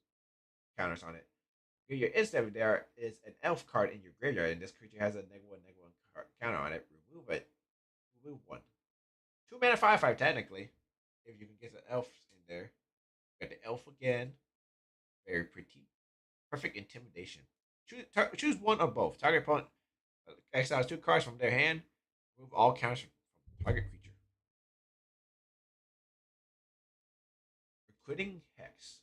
counters on it. Your instant there is an elf card in your graveyard, and this creature has a -1/-1 counter on it. Remove it. Remove one. 2 mana 5/5 technically. If you can get the elf in there. Got the elf again. Very pretty. Perfect intimidation. Choose one of both. Target opponent exiles 2 cards from their hand. Remove all counters from target creature. Recruiting Hex.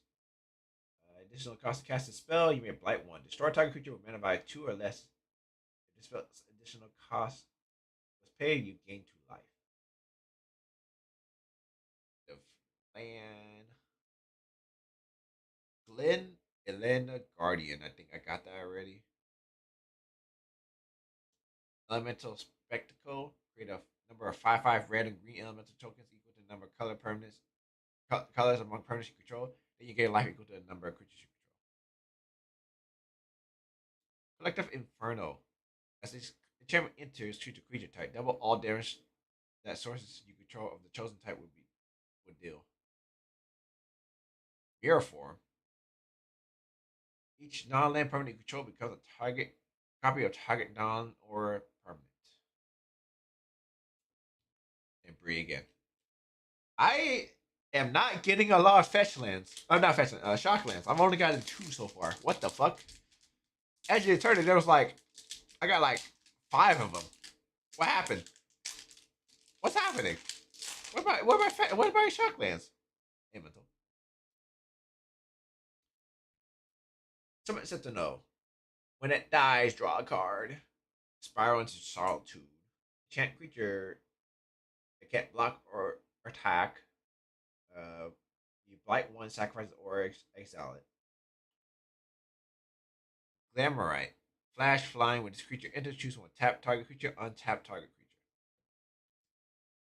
Additional cost to cast a spell, you may blight one. Destroy target creature with mana by 2 or less. If this spell's additional cost was paid, you gain 2 life. The land. Glen Elena Guardian. I think I got that already. Elemental Spectacle. Create a number of 5/5 red and green elemental tokens equal to the number of color permanents colors among permanents you control. Then you gain life equal to the number of creatures you control. Collective Inferno. As this enchantment enters, choose a creature type. Double all damage that sources you control of the chosen type would deal. Mirror Form. Each non-land permanent you control becomes a target copy of target non or permanent. And breathe again. I am not getting a lot of fetch lands. I'm not fetch lands, shock lands. I've only gotten 2 so far. What the fuck? Edge of Eternity, there was like, I got like 5 of them. What happened? What's happening? What about my shock lands? Inventory. Someone said to know. When it dies, draw a card. Spiral into Solitude. Enchant creature that can't block or attack. You blight one, sacrifice or exile it. Glamorite. Flash flying when this creature enters, choose one. Tap target creature, untap target creature.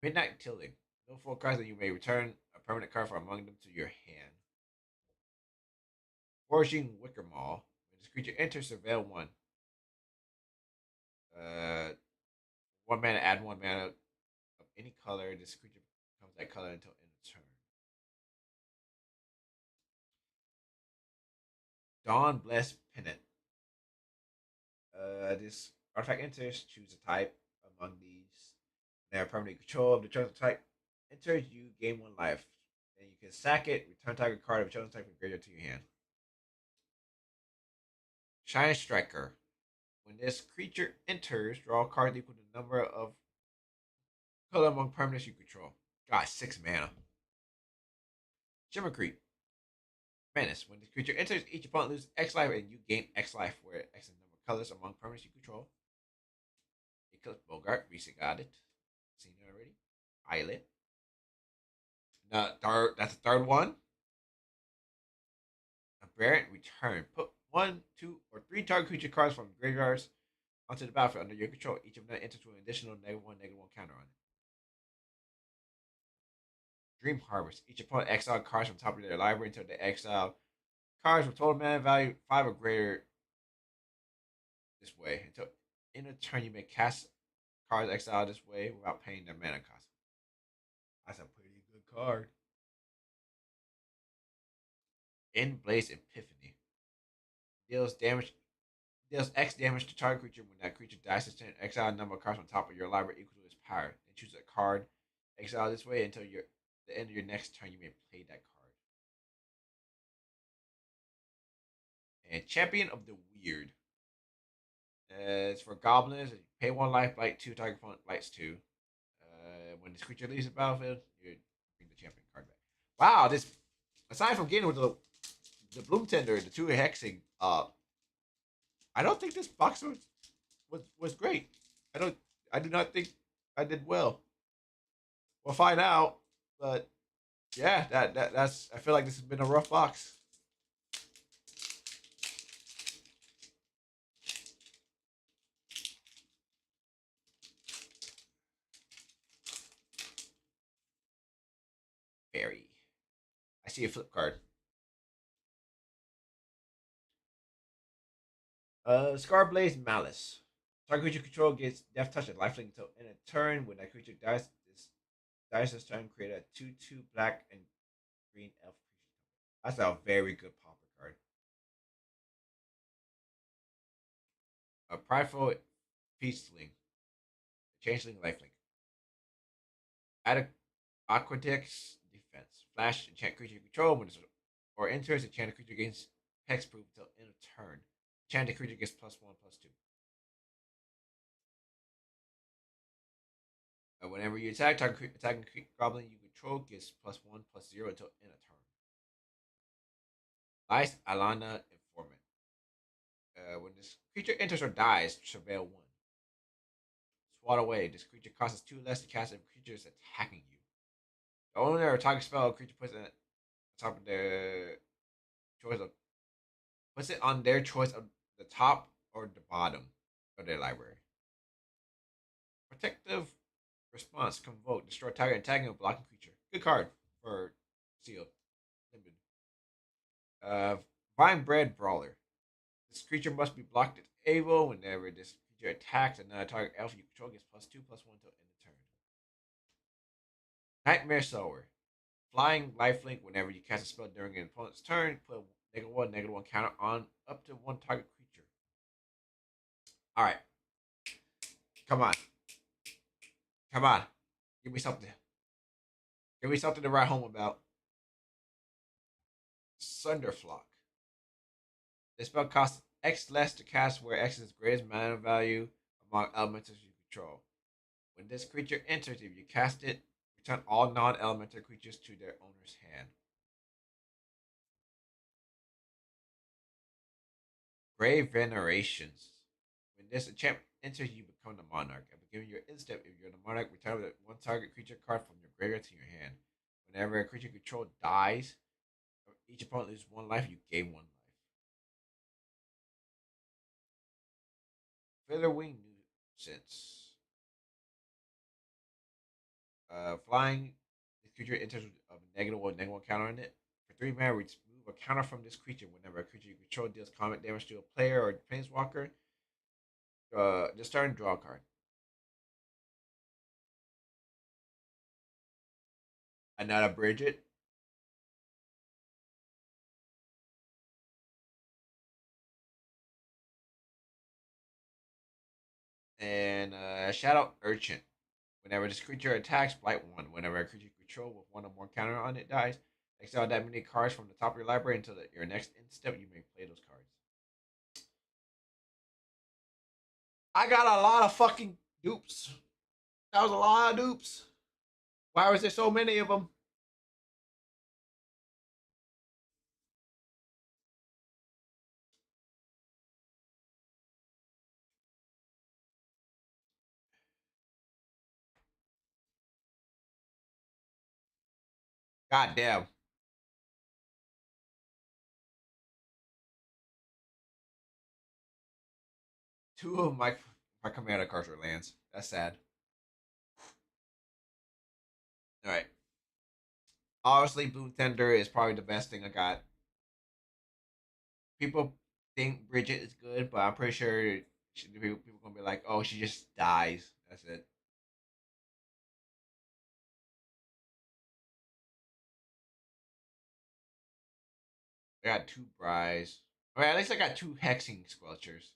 Midnight Tilling. No 4 cards, and you may return a permanent card from among them to your hand. Forging Wicker Maw. When this creature enters, surveil one. Uh, 1 mana, add 1 mana of any color. This creature becomes that color until end of turn. Dawn Blessed Pennant. This artifact enters, choose a type among these. They have permanent control of the chosen type. Enters, you gain 1 life. Then you can sack it, return target card of chosen type from graveyard to your hand. Shine Striker. When this creature enters, draw a card equal to the number of color among permanents you control. God, 6 mana. Shimmer Creep. Menace. When this creature enters, each opponent loses X life and you gain X life where X is the number of colors among permanents you control. Eclipsed Bogart. Recent got it. Seen it already. Islet. That's the third one. Aberrant Return. Put 1, 2, or 3 target creature cards from graveyards onto the battlefield under your control. Each of them enters with an additional -1/-1 counter on it. Dream Harvest. Each opponent exile cards from top of their library until they exile cards with total mana value 5 or greater this way. Until in a turn, you may cast cards exiled this way without paying their mana cost. That's a pretty good card. Endblaze Epiphany. Deals X damage to target creature when that creature dies. To exile a number of cards on top of your library equal to its power. Then choose a card exile this way until the end of your next turn. You may play that card. And Champion of the Weird. It's for goblins. You pay 1 life, blight 2, target opponent blights 2. When this creature leaves the battlefield, you bring the champion card back. Wow, this aside from getting with the Bloom Tender, the 2 hexing, I don't think this box was great. I do not think I did well. We'll find out, but yeah, that's I feel like this has been a rough box. Very. I see a flip card. Scarblaze Malice. Target creature control gets Death Touch and Lifelink until in a turn. When that creature dies, this Dice this turn, create a 2/2 black and green elf creature. That's a very good popper card. A prideful feastling, changeling lifelink. Add a Aquadex defense. Flash enchant creature you control when it's or enters. Enchant creature gains hexproof until end of turn. Enchanted creature gets +1/+2. Whenever you attack, attacking goblin you control gets +1/+0 until end of turn. Lice Alana Informant. When this creature enters or dies, surveil 1. Swat away. This creature costs 2 less to cast if a creature is attacking you. The owner or target spell a creature puts it on top of their choice of puts it on their choice of the top or the bottom of their library. Protective response, convoke, destroy target attacking or blocking creature. Good card for sealed. Limited. Uh, Vine Bread Brawler. This creature must be blocked at able whenever this creature attacks another target elf you control gets +2/+1 until end of turn. Nightmare Sower. Flying lifelink whenever you cast a spell during an opponent's turn, put a -1/-1 counter on up to one target creature. Alright. Come on. Come on. Give me something. Give me something to write home about. Sunderflock. This spell costs X less to cast where X is the greatest mana value among elementals you control. When this creature enters, if you cast it, return all non-elemental creatures to their owner's hand. Grave Venerations. When this enchantment enters, you become the monarch. At the beginning of your instep, if you're the monarch, return one target creature card from your graveyard to your hand. Whenever a creature you control dies, each opponent loses 1 life, you gain 1 life. Featherwing Nuisance. Flying, this creature enters with a -1/-1 counter on it. For 3 mana, remove a counter from this creature whenever a creature you control deals combat damage to a player or planeswalker. This turn, draw a card. Another Bridget. And Shadow Urchin. Whenever this creature attacks, blight 1. Whenever a creature you control with 1 or more counter on it dies, exile that many cards from the top of your library until your next end step. You may play those cards. I got a lot of fucking dupes. That was a lot of dupes. Why was there so many of them? God damn. 2 of my commander cards are lands. That's sad. All right. Obviously, Blue Tender is probably the best thing I got. People think Bridget is good, but I'm pretty sure people gonna be like, "Oh, she just dies." That's it. I got 2 Bries. All right, at least I got 2 Hexing Squelchers.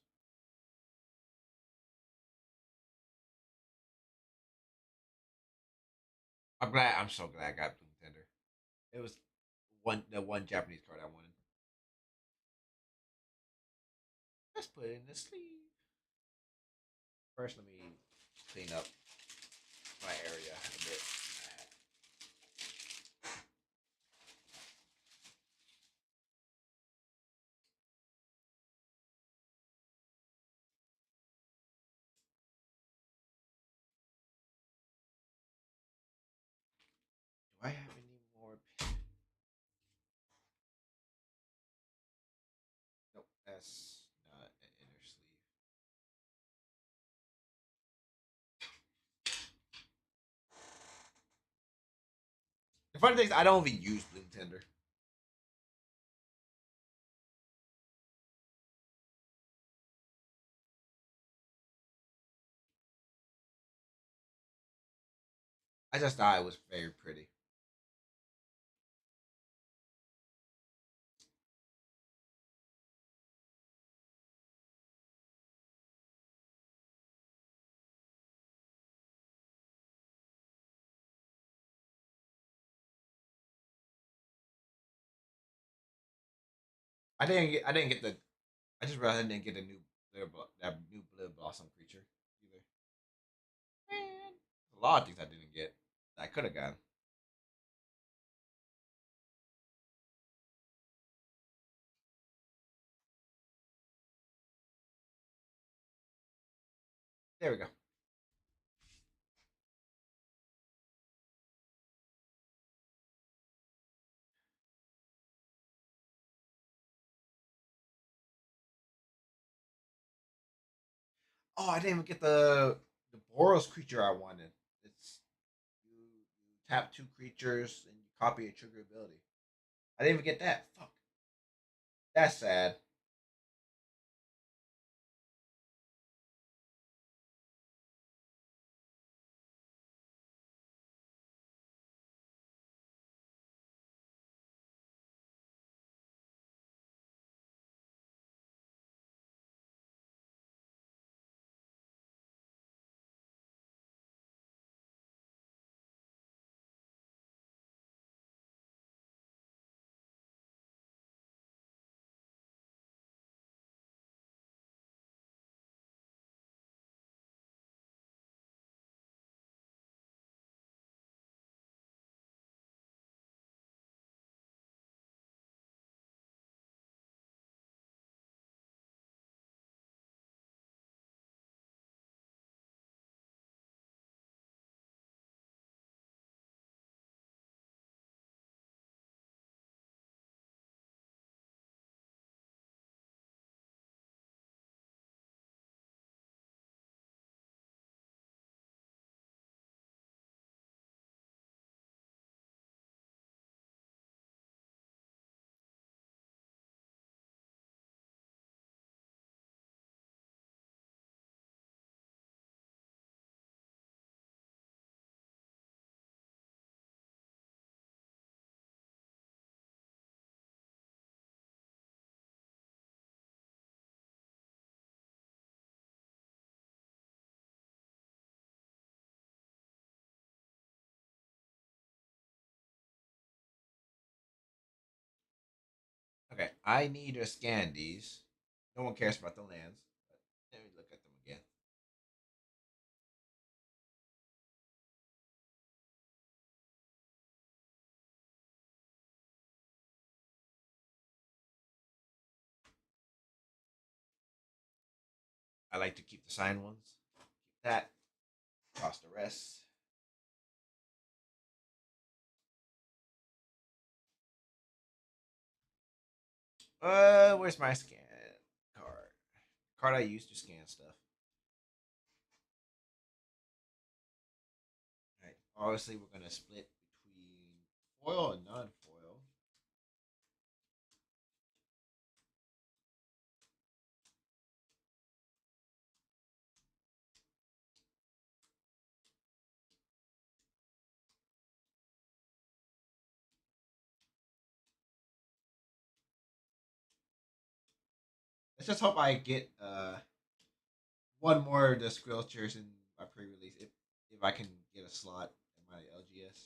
I'm so glad I got Blue Tender. It was the one Japanese card I wanted. Let's put it in the sleeve. First, let me clean up my area a bit. Do I have any more? Nope, that's not an inner sleeve. The funny thing is, I don't even use Bloom Tender. I just thought it was very pretty. I didn't get the. I just realized I didn't get a new that new blood blossom creature either. Man, a lot of things I didn't get that I could have gotten. There we go. Oh, I didn't even get the Boros creature I wanted. It's you tap two creatures and you copy a trigger ability. I didn't even get that. Fuck. That's sad. Okay, I need to scan these. No one cares about the lands. But let me look at them again. I like to keep the signed ones. Keep that. Toss the rest. Where's my scan card? Card I use to scan stuff. All right. Obviously, we're gonna split between foil and non-foil. Let's just hope I get one more of the squelchers in my pre-release if I can get a slot in my LGS.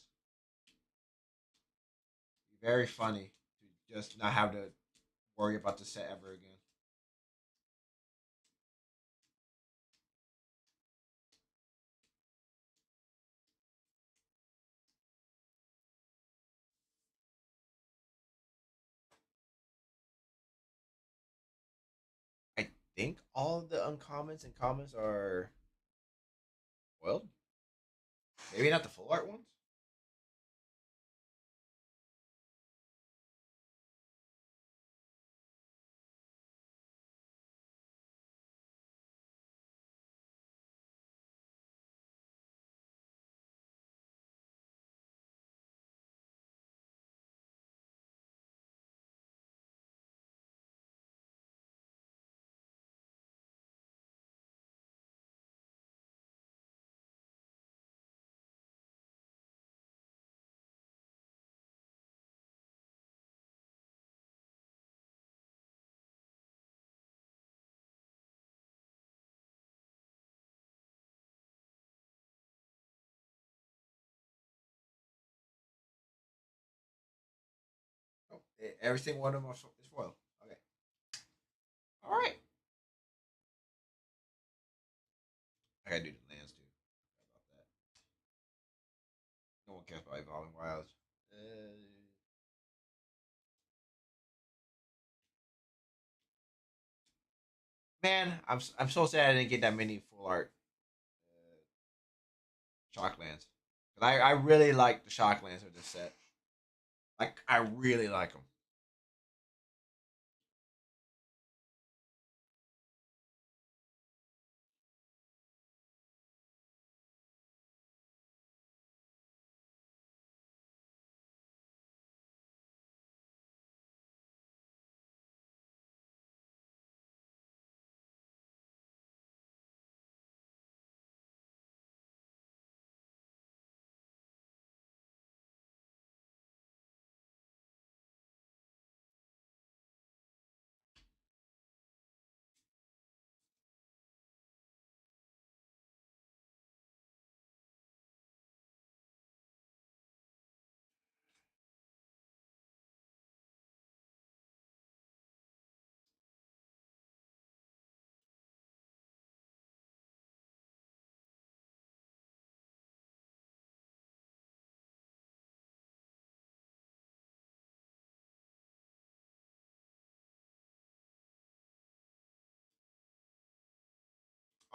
It'd be very funny to just not have to worry about the set ever again. I think all of the uncommons and commons are well, maybe not the full art ones. Every single one of them is foil. Okay. All right. I gotta do the lands too. How about that? No one cares about evolving wilds. Man, I'm so sad I didn't get that many full art shocklands. But I really like the shocklands of this set. Like I really like them.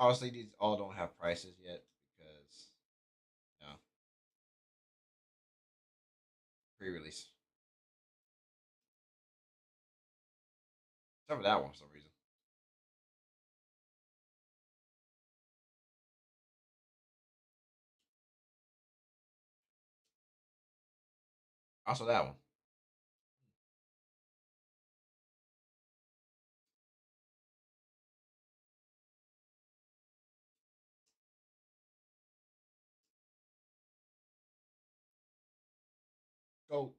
Honestly, these all don't have prices yet because you know pre-release. Except for that one for some reason. Also that one. Go,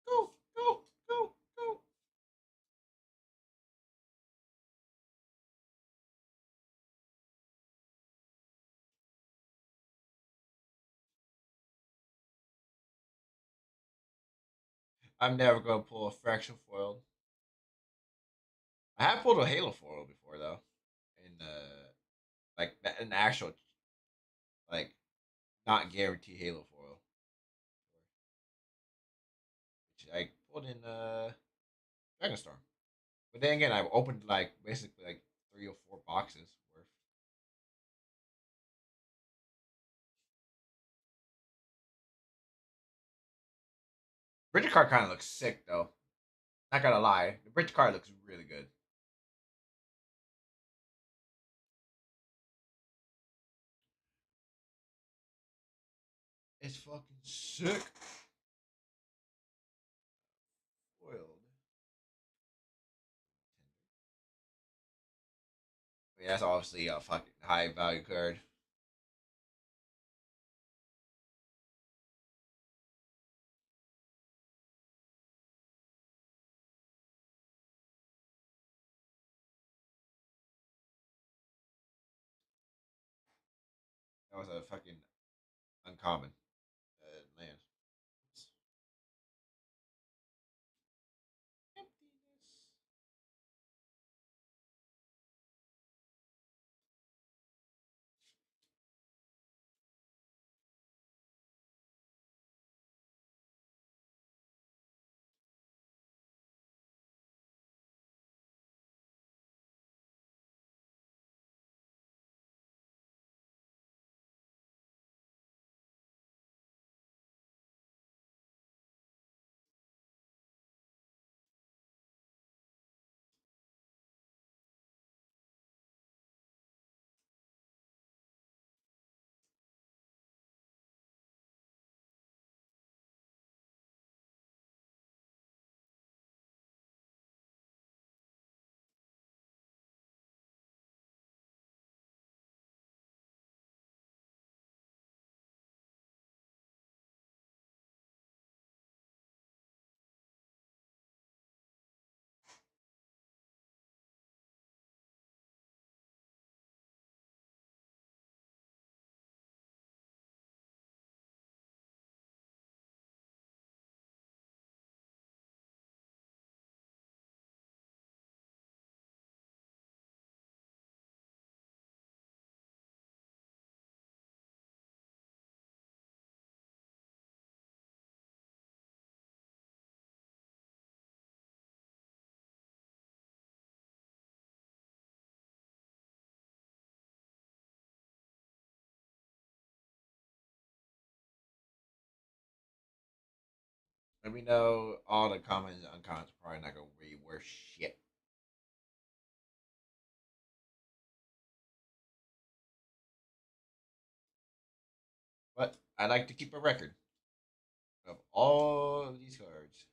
go, go, go, go. I'm never gonna pull a fraction foil. I have pulled a Halo foil before though, in like an actual like not guaranteed Halo foil, which I pulled in Dragonstorm. But then again, I've opened like basically like 3 or 4 boxes worth. Bridger card kind of looks sick though. Not gonna lie, the Bridger card looks really good. It's fucking sick. Foiled. I mean, that's obviously a fucking high value card. That was a fucking uncommon land. Oops. Emptiness. Let me know all the comments and uncommons are probably not gonna be worth shit. But I like to keep a record of all of these cards.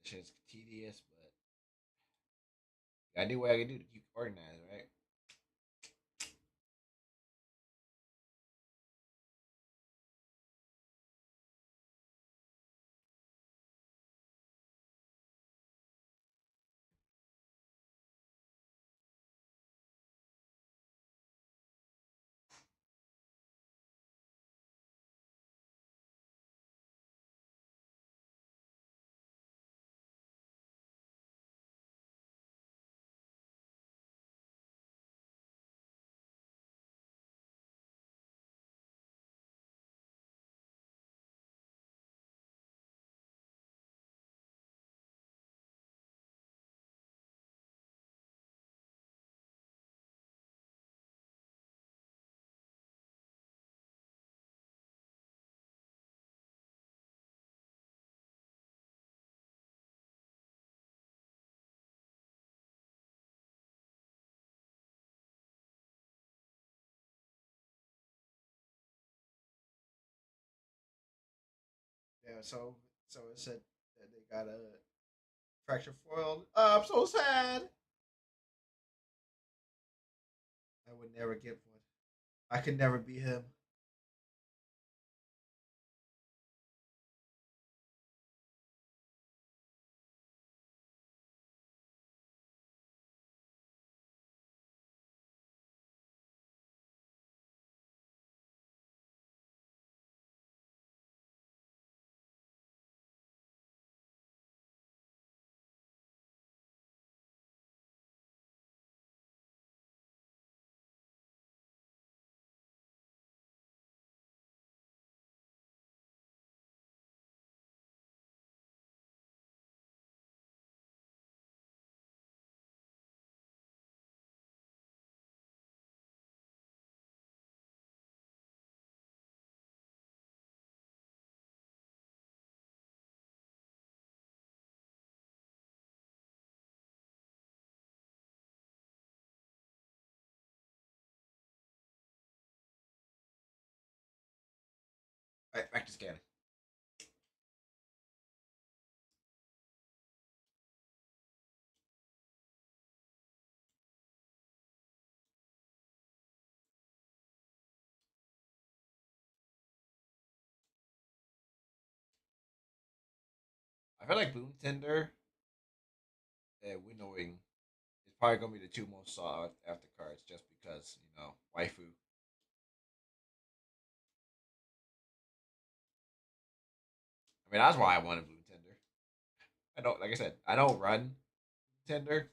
This shit's tedious, but I do what I can do to keep organized, right? Yeah, so it said that they got a fracture foiled. I'm so sad. I would never get one. I could never be him. All right, back to scanning. I feel like Boom Tender and Winnowing is probably gonna be the two most sought after cards, just because waifu. I mean, that's why I wanted Boom Tender. I don't, like I said, I don't run Tender,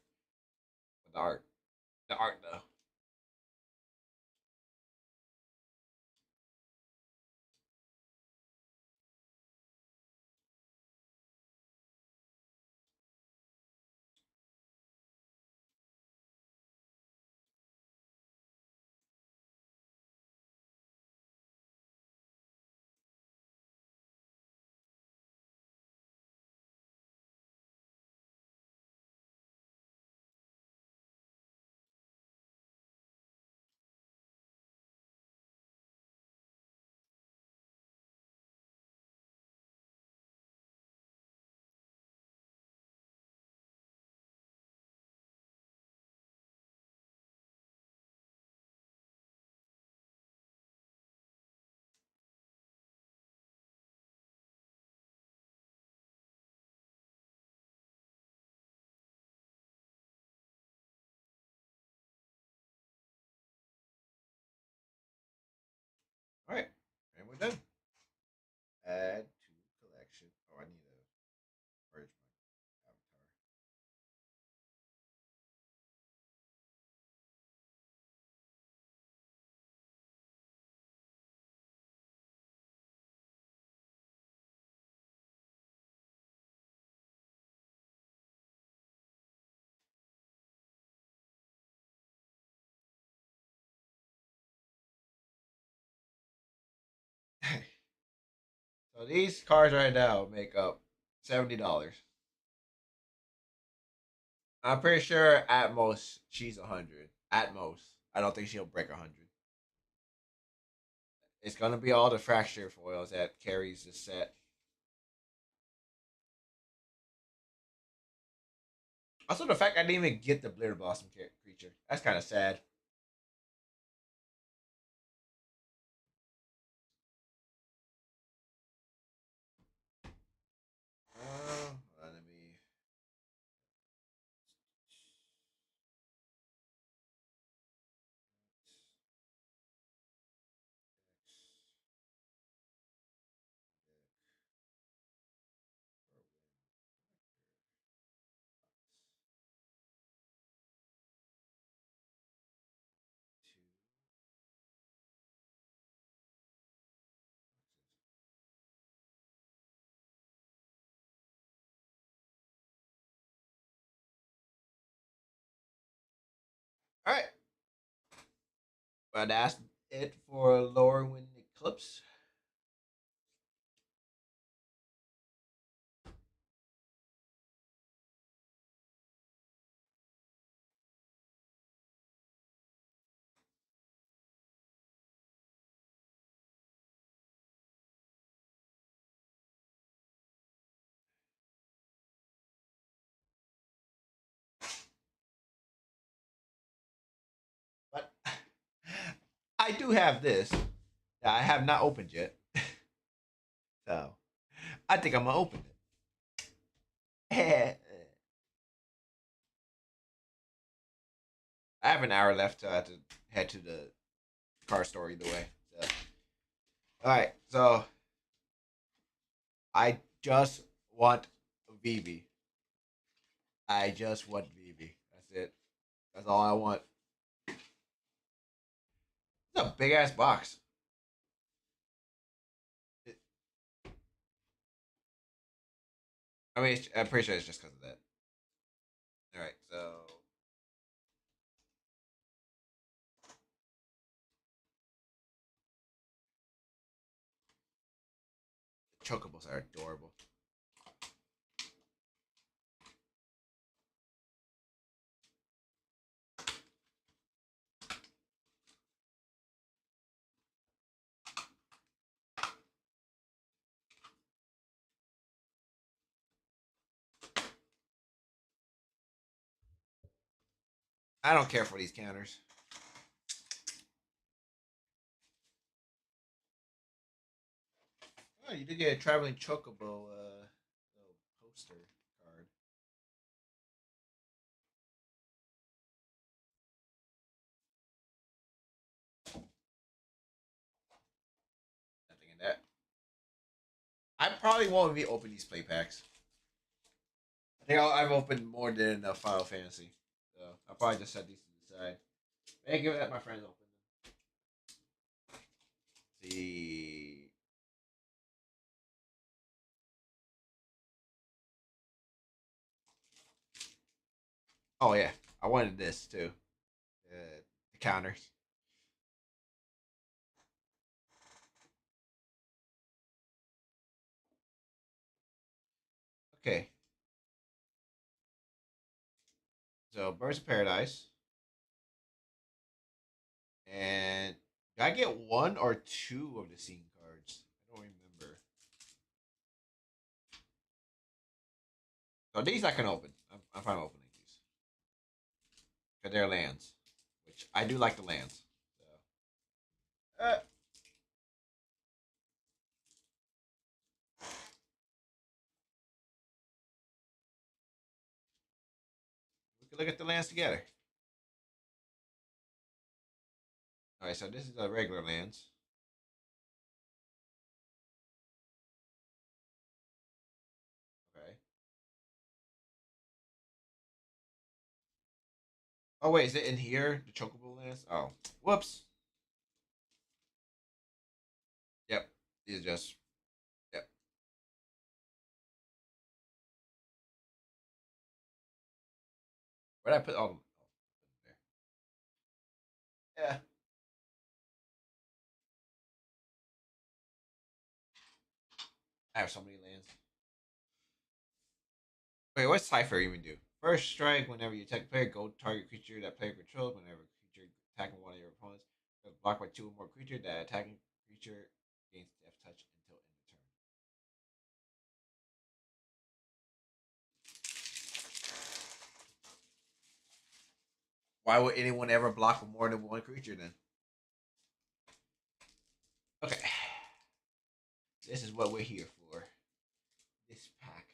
but the art though. we're done. Add to collection. Oh, I need to merge my avatar. So these cards right now make up $70. I'm pretty sure at most she's 100. At most, I don't think she'll break 100. It's gonna be all the fracture foils that carries the set. Also, the fact I didn't even get the Blitter Blossom creature. That's kind of sad. Let me. All right, but that's it for Lorwyn Eclipse. But I do have this that I have not opened yet, so I think I'm gonna open it. I have an hour left, so I have to head to the car store either way. So. All right, so I just want Vivi. I just want Vivi. That's it. That's all I want. It's a big ass box. It, I mean, I'm pretty sure it's just because of that. All right, so the chocobos are adorable. I don't care for these counters. Oh, you did get a traveling chocobo little poster card. Nothing in that. I probably won't be open these play packs. I think I've opened more than Final Fantasy, so I'll probably just set these to the side. Maybe give it let my friends open them. See. Oh yeah, I wanted this too. The counters. Okay, so Birds of Paradise, and did I get one or two of the scene cards? I don't remember. So these I can open. I'm fine opening these because they're lands, which I do like the lands. So, we can look at the lands together. All right, so this is a regular lands. Oh wait, is it in here? The chocobo lance? Oh, whoops. Yep. These are just yep. Where did I put all them? Oh, there. Yeah. I have so many lands. Wait, what's Cypher even do? First strike whenever you attack a player, go target creature that player controls. Whenever creature attacking one of your opponents, blocked by two or more creature, that attacking creature gains death touch until end of turn. Why would anyone ever block with more than one creature then? Okay. This is what we're here for. This pack.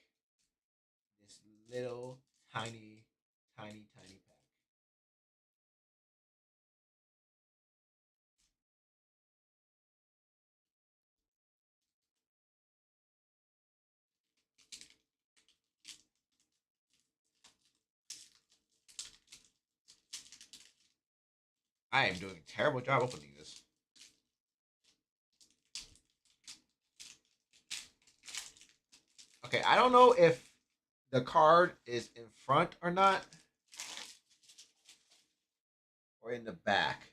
This little tiny, tiny pack. I am doing a terrible job opening this. Okay, I don't know if the card is in front or not, or in the back.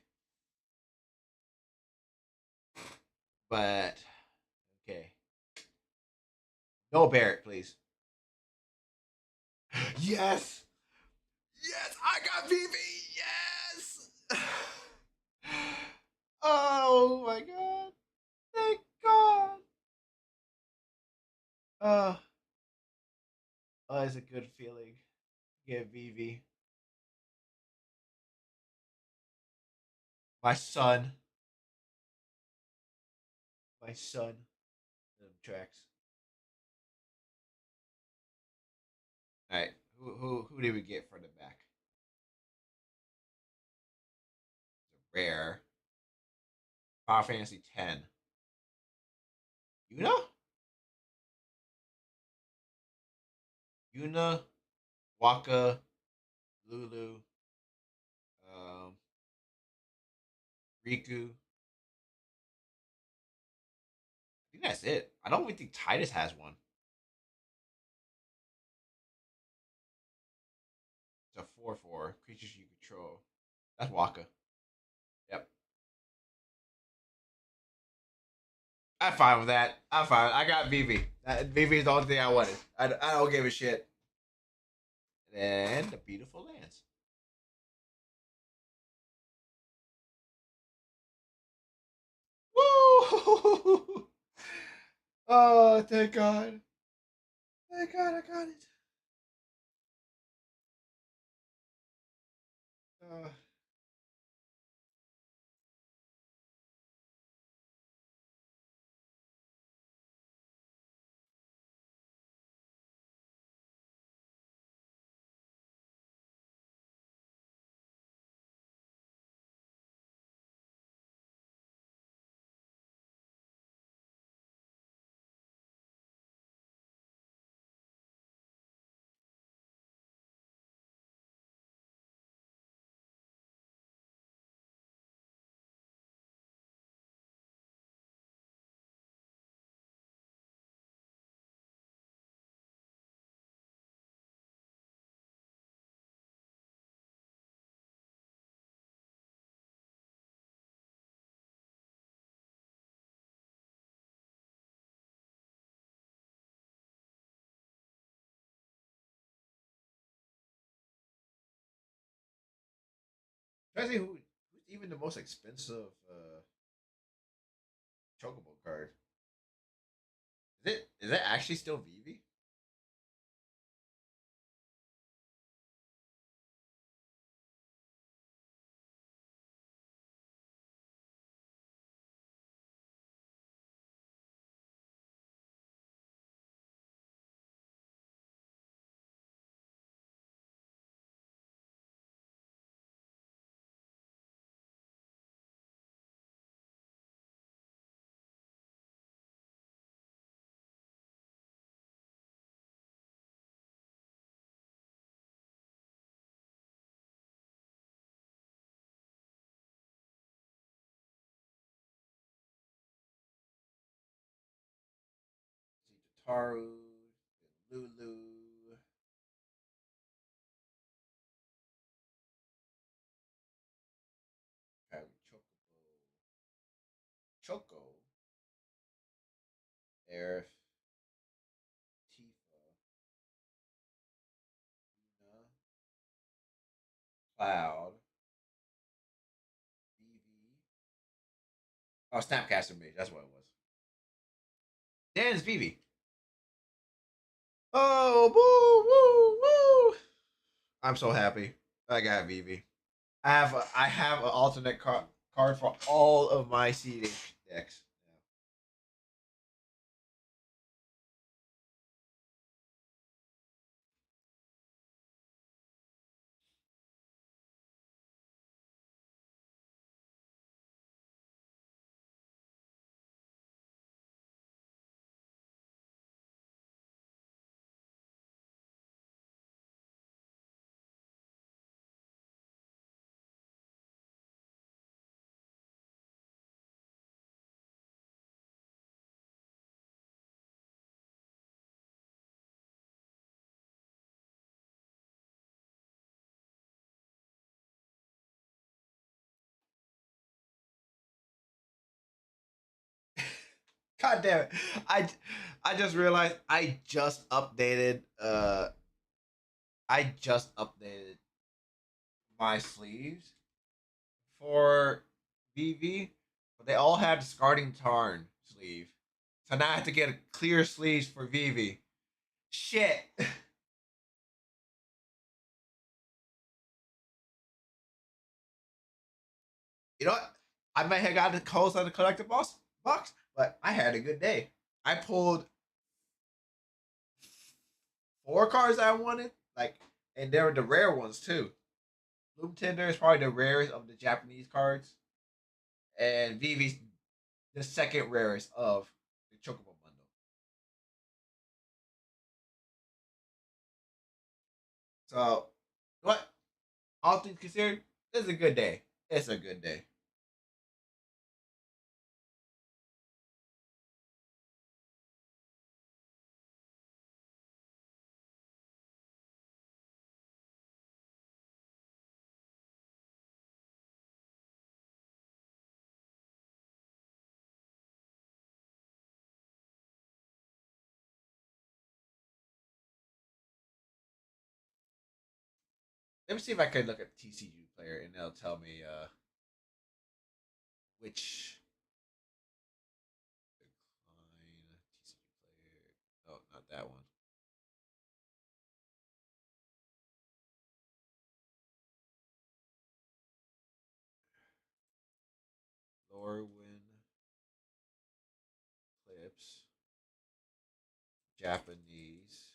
But okay, no Barrett, please. Yes, yes, I got VV. Yes. Oh my god! Thank God. Uh, oh, it's a good feeling. Get VV. My son. My son. Tracks. All right. Who did we get for the back? It's a rare. Final Fantasy 10. Yuna? Yuna, Waka, Lulu, um, Riku. I think that's it. I don't even think Titus has one. It's a 4/4. Creatures you control. That's Waka. Yep. I'm fine with that. I'm fine. I got Vivi. Vivi is the only thing I wanted. I don't give a shit. And the beautiful lands. Woo! Oh, thank God. Thank God I got it. Uh, trying to see who's even the most expensive chocobo card. Is it actually still Vivi? Haru, Lulu, Choco, Aerith, Tifa, Luna, Cloud, Vivi. Oh, Snapcaster Mage. That's what it was. Dan it's Vivi. Oh, woo, woo, woo! I'm so happy. I got Vivi. I have an alternate card for all of my seeding decks. God damn it! I I just realized I just updated my sleeves for VV, but they all had discarding Tarn sleeve. So now I have to get a clear sleeves for VV. Shit. You know what? I might have got the codes on the collector box, but I had a good day. I pulled four cards I wanted, like, and they were the rare ones too. Bloom Tender is probably the rarest of the Japanese cards, and Vivi's the second rarest of the Chocobo bundle. So, what? All things considered, it's a good day. It's a good day. Let me see if I can look at the TCG player and they'll tell me which decline TCG player. Oh, not that one. Lorwyn, Eclipse, Japanese,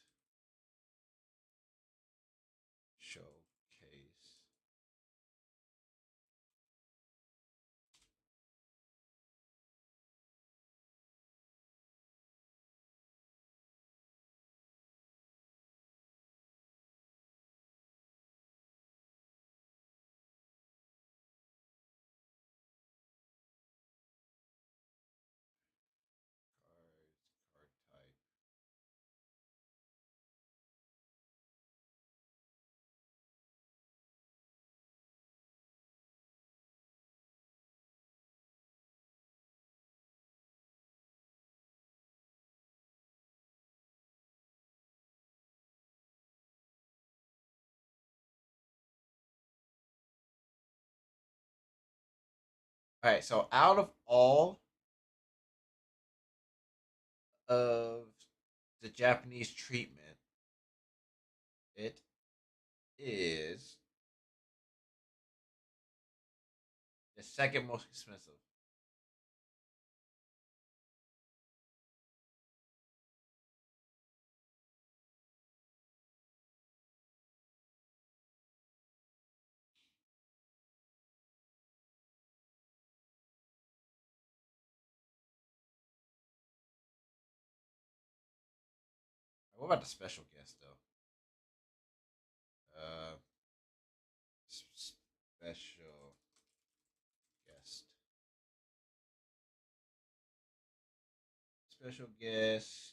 Showcase. Cards, card type. All right, so out of all of the Japanese treatment, it is the second most expensive. What about the special guest though? Uh, special guest. Special guest.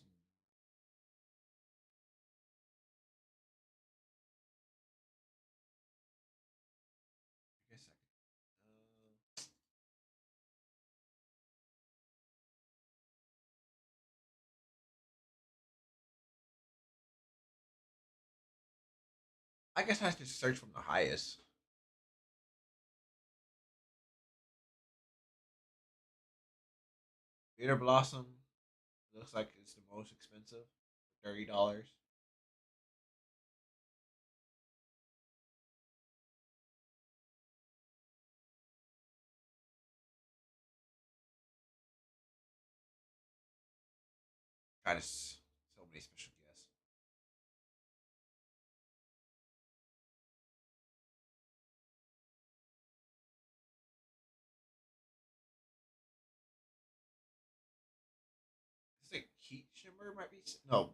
I guess I have to search from the highest. Bitter Blossom looks like it's the most expensive, $30. Got so many special guests. This like Heat Shimmer might be no.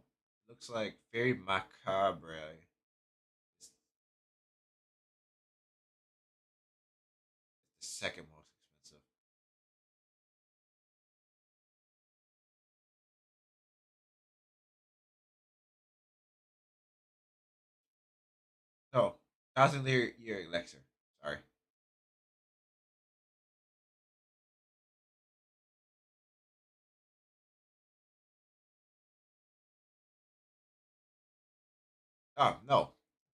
Looks like very macabre. It's the second most expensive. No, Thousand Year Elixir. Sorry. Oh no,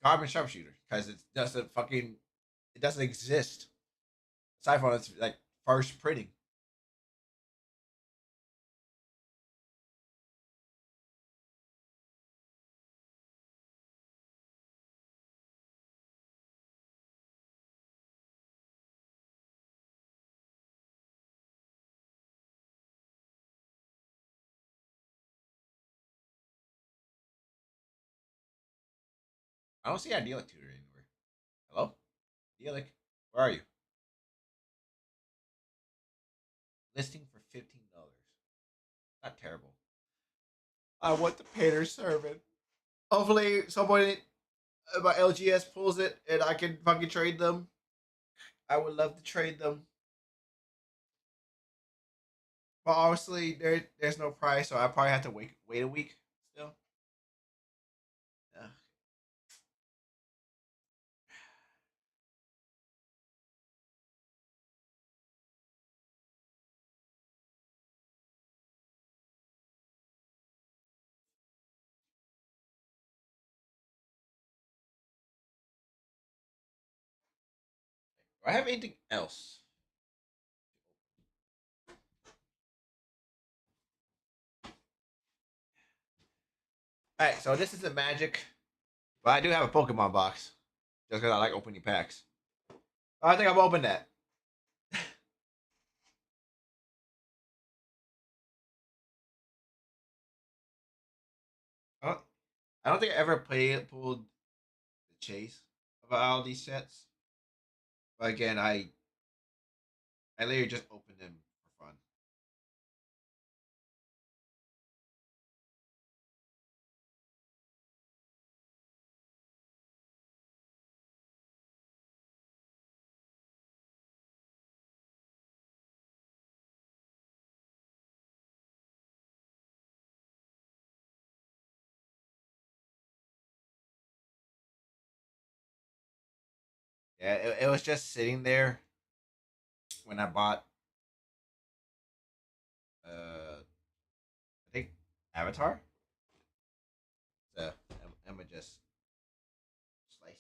Carbon Sharpshooter because it doesn't exist. Aside from its like first printing. I don't see Idyllic Tutor anywhere. Hello, Idyllic, where are you? Listing for $15. Not terrible. I want the painter servant. Hopefully, somebody about LGS pulls it and I can fucking trade them. I would love to trade them. But obviously, there's no price, so I probably have to wait a week still. Yeah. Do I have anything else? All right, so this isn't Magic, but I do have a Pokemon box just because I like opening packs. I think I've opened that. I don't think I ever pulled the chase about all these sets. But again, I literally just opened them for fun. Yeah, it was just sitting there when I bought I think Avatar. So Emma just slices.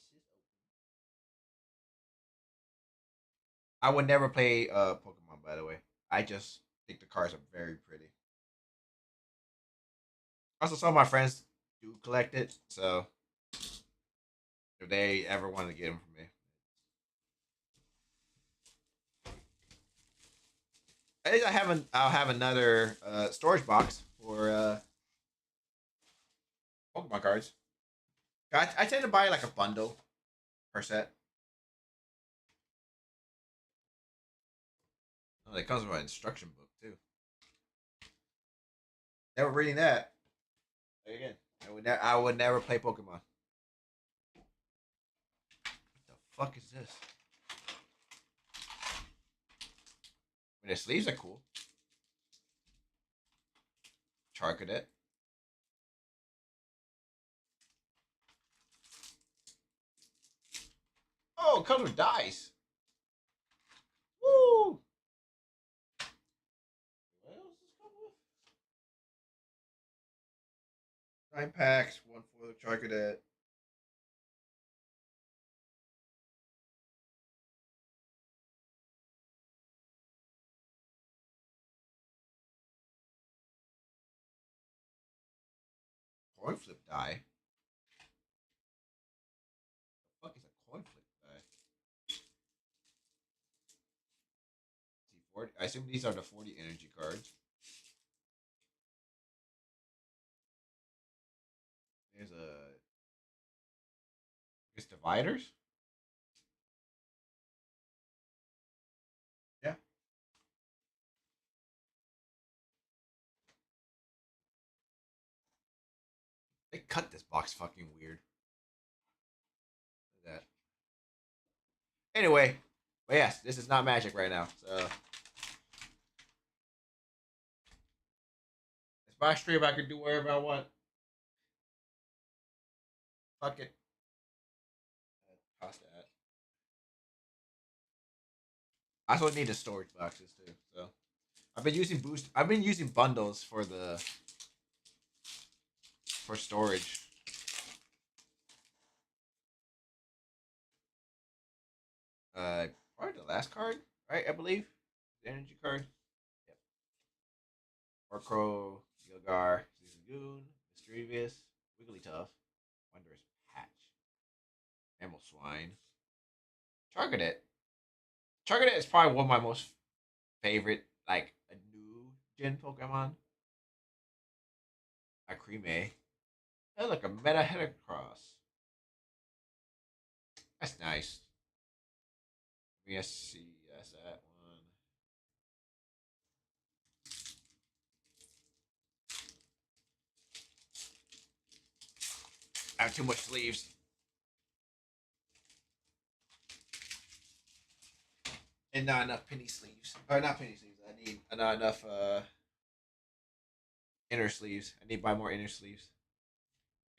I would never play Pokemon, by the way. I just think the cards are very pretty. Also, some of my friends do collect it, so if they ever want to get them from me, I think I'll have another storage box for Pokemon cards. I tend to buy like a bundle per set. Oh, it comes with an instruction book too. Never reading that. Again, I would never play Pokemon. What the fuck is this? I mean, the sleeves are cool. Charcadet. Oh, it comes with dice. Woo! What else does it come with? 9 packs, one for the Charcadet. Coin flip die. The fuck is a coin flip die? See, 40. I assume these are the 40 energy cards. There's a. It's dividers. Yeah. They cut this box fucking weird. Look at that. Anyway, but yes, this is not Magic right now. So it's my stream. I can do whatever I want. Fuck it. Toss that. I also need the storage boxes too. So I've been using boost. I've been using bundles for the for storage. Probably the last card, right? I believe the energy card. Yep. Orcrow, Gilgar, Zizagoon, Mischievous, Wigglytuff, Wondrous Patch, Mammal Swine, Charcadet. Charcadet is probably one of my most favorite, like a new gen Pokemon. A Creme. Oh, look, a Meta Heracross. That's nice. Let me see. That's that one. I have too much sleeves. And not enough penny sleeves. Or not penny sleeves. I need not enough inner sleeves. I need to buy more inner sleeves.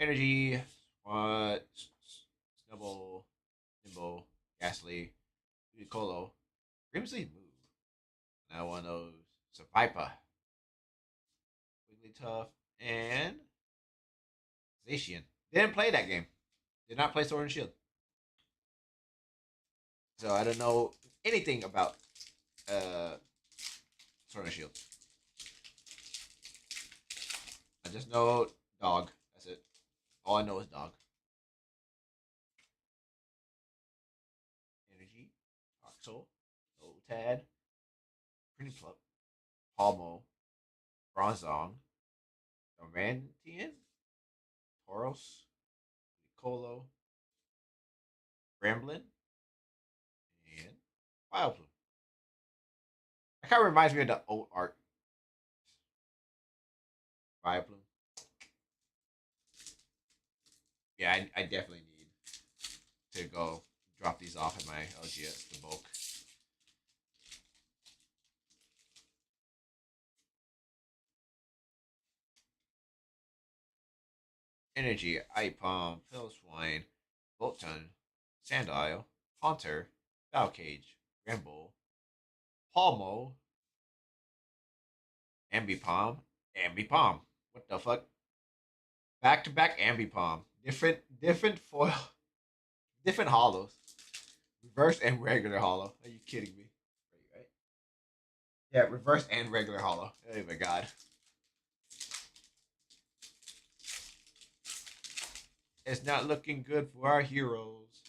Energy. What? Snubble. Nimble. Ghastly. Colo. Grimsley move. Now one of those. Survivor. Wigglytuff. And Zacian. Didn't play that game. Did not play Sword and Shield. So I don't know anything about Sword and Shield. I just know dog. That's it. All I know is dog. Energy, Toxel, Lotad, Prinplup, Palmo, Bronzong, Domantian, Tauros, Colo, Ramblin, and Vileplume. That kind of reminds me of the old art. Vileplume. Yeah, I definitely need to go drop these off at my LGS, the bulk. Energy, Ipom, Pilswine, Volton, Sandile, Haunter, Valcage, Ramble, Palmo, Ambipom, Ambipom. What the fuck? Back to back Ambipom. Different foil, different hollows. Reverse and regular hollow. Are you kidding me? Right? Yeah, reverse and regular hollow. Oh my god. It's not looking good for our heroes.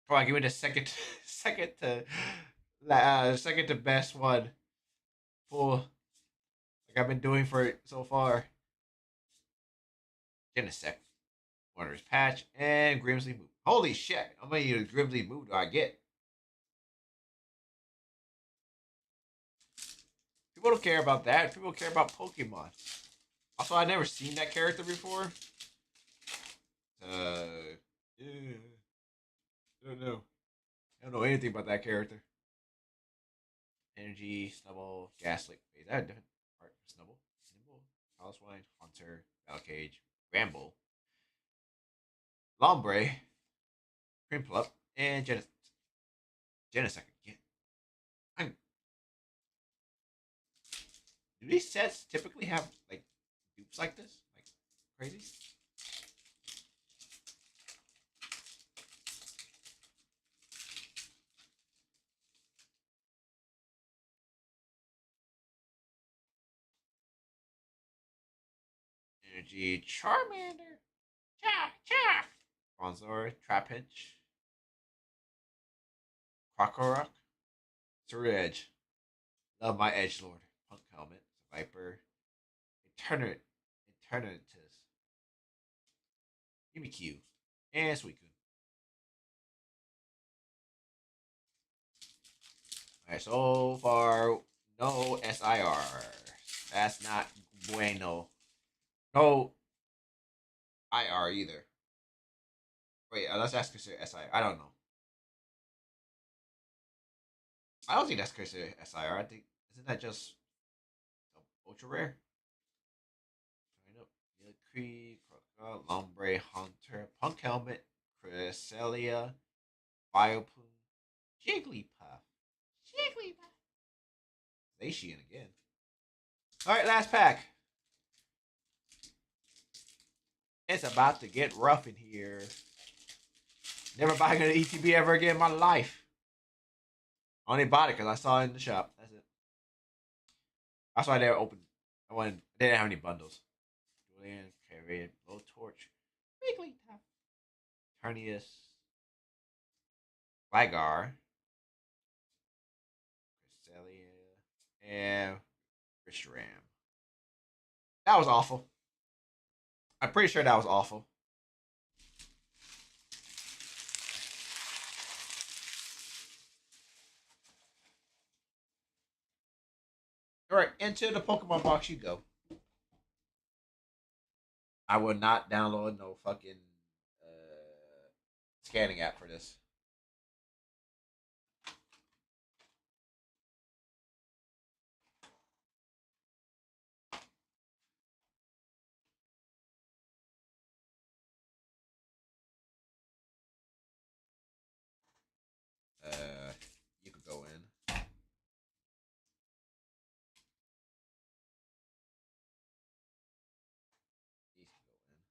Come on, give me the second, second to best one. Full, like I've been doing for so far. Genesect, Wondrous Patch, and Grimsley Move. Holy shit! How many Grimsley Move do I get? People don't care about that. People care about Pokemon. Also, I've never seen that character before. Yeah, I don't know. I don't know anything about that character. Energy, Snubble, Gaslick. Wait, is that a different part? Snubble, Snubble, Paloswine, Hunter, Valcage, Ramble, Lombre, Crimplup, and Genesect again. I'm, do these sets typically have like dupes like this? Like crazy? Energy Charmander. Cha cha. Bronzor. Trapinch. Krokorok. Surge Edge. Love my Edge Lord. Punk Helmet. Viper. Eternit. Eternatus. Mimikyu. And Suicune. Alright, so far, no SIR. That's not bueno. No IR either. Wait, let's ask considered SIR. I don't know. I don't think that's considered SIR. I think isn't that just ultra rare? Right up. Milkree, Crocodile, Lombre, Hunter, Punk Helmet, Cresselia, Bioplume, Jigglypuff. Jigglypuff. Zacian again. Alright, last pack. It's about to get rough in here. Never buying an ETB ever again in my life. I only bought it because I saw it in the shop. That's it. That's why they were open. They didn't have any bundles. Julian, Carrier, Blowtorch, Wigglytuff, Ternius, Gligar, Cresselia, and Reshiram. That was awful. I'm pretty sure that was awful. Alright, into the Pokemon box you go. I will not download no fucking scanning app for this. You could go in. These can go in.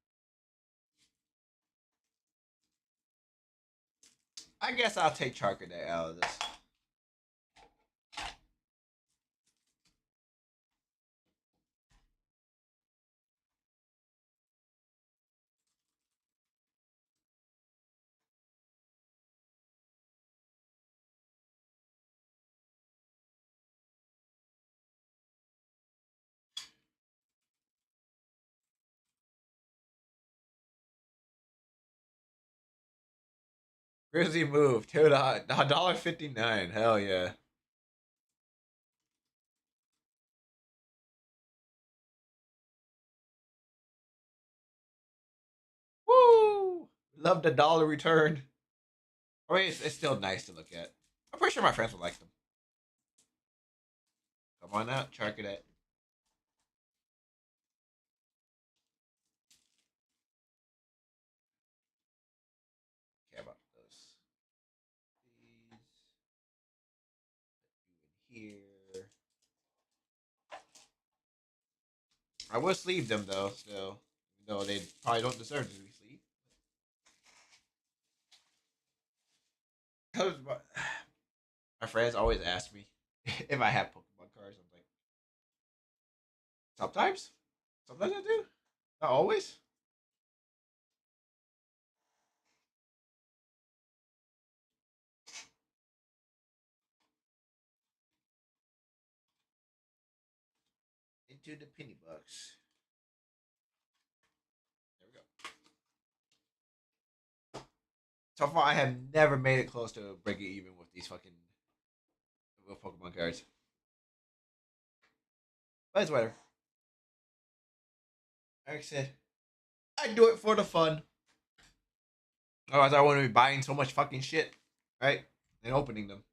I guess I'll take Charcadet out of this. Grizzly move. $1.59. Hell yeah. Woo! Love the dollar return. I mean, it's still nice to look at. I'm pretty sure my friends will like them. Come on out, Charcadet. Care about those. These. Here. I will sleeve them though, still. Even though they probably don't deserve to be sleeved. My friends always ask me if I have Pokemon cards. I'm like, sometimes. Sometimes I do. Not always. Into the penny box. There we go. So far, I have never made it close to breaking even with these fucking with Pokemon cards. But it's whatever. Like I said, I do it for the fun. Otherwise, I wouldn't be buying so much fucking shit, right? And opening them.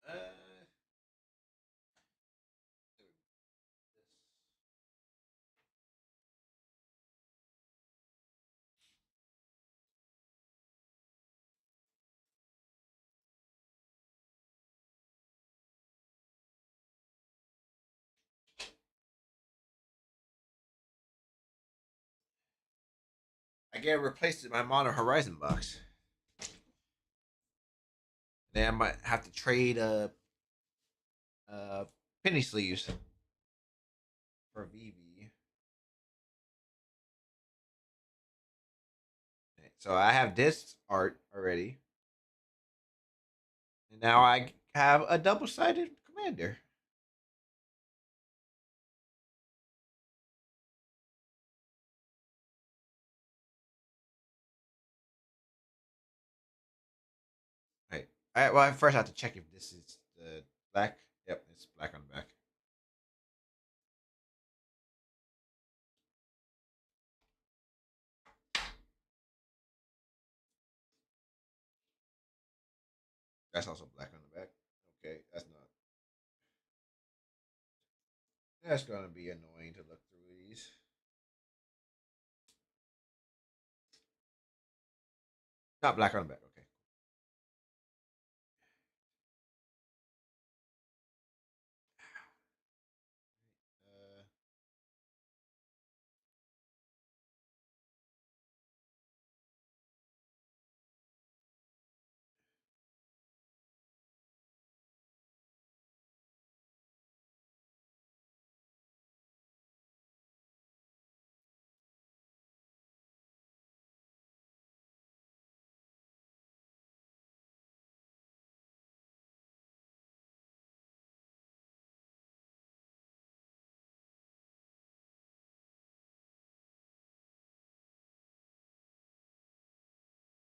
Uh, I get replaced in my Modern Horizon box. Then I might have to trade penny sleeves for VV. So I have this art already, and now I have a double-sided commander. Right. All right. Well, I first have to check if this is the black. Yep, it's black on the back. That's also black on the back. Okay, that's not. That's gonna be annoying to look through these. Not black on the back. Okay. Uh,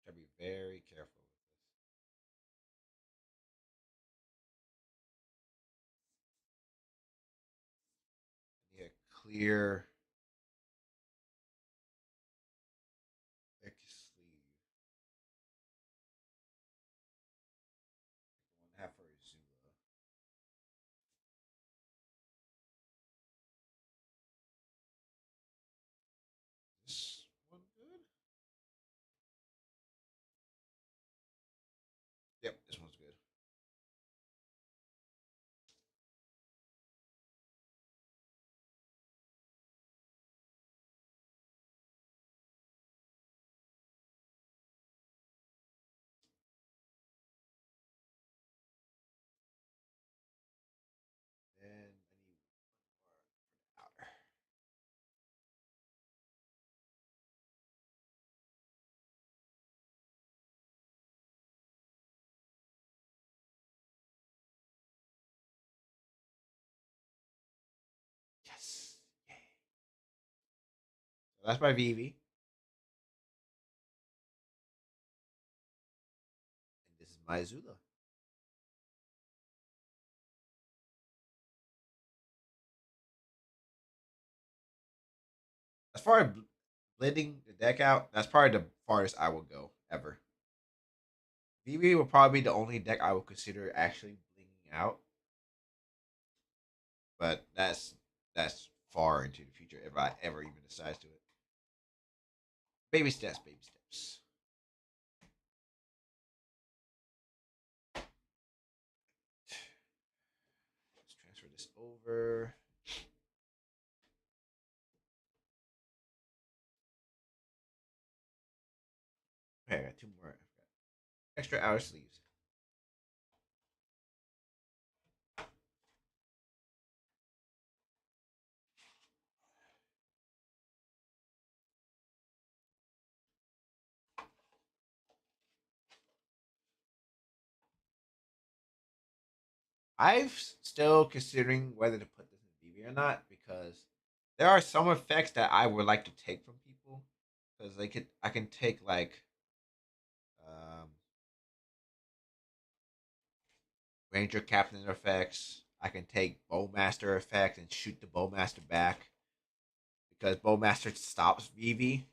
Gotta be very careful with this. Yeah, clear thick sleeve. One half for Azula. This one good? Yep, this one's good. Then I need one more outer. Yes. Yay. So that's my Vivi. And this is my Azula. As far as blending the deck out, that's probably the farthest I will go ever. Vivi will probably be the only deck I would consider actually blinging out, but that's far into the future if I ever even decide to it. Baby steps, baby steps. Let's transfer this over. Okay, I got two more. I've got extra outer sleeves. I'm still considering whether to put this in BB or not because there are some effects that I would like to take from people because I can take like um, Ranger Captain effects. I can take Bowmaster effect and shoot the Bowmaster back because Bowmaster stops Vivi.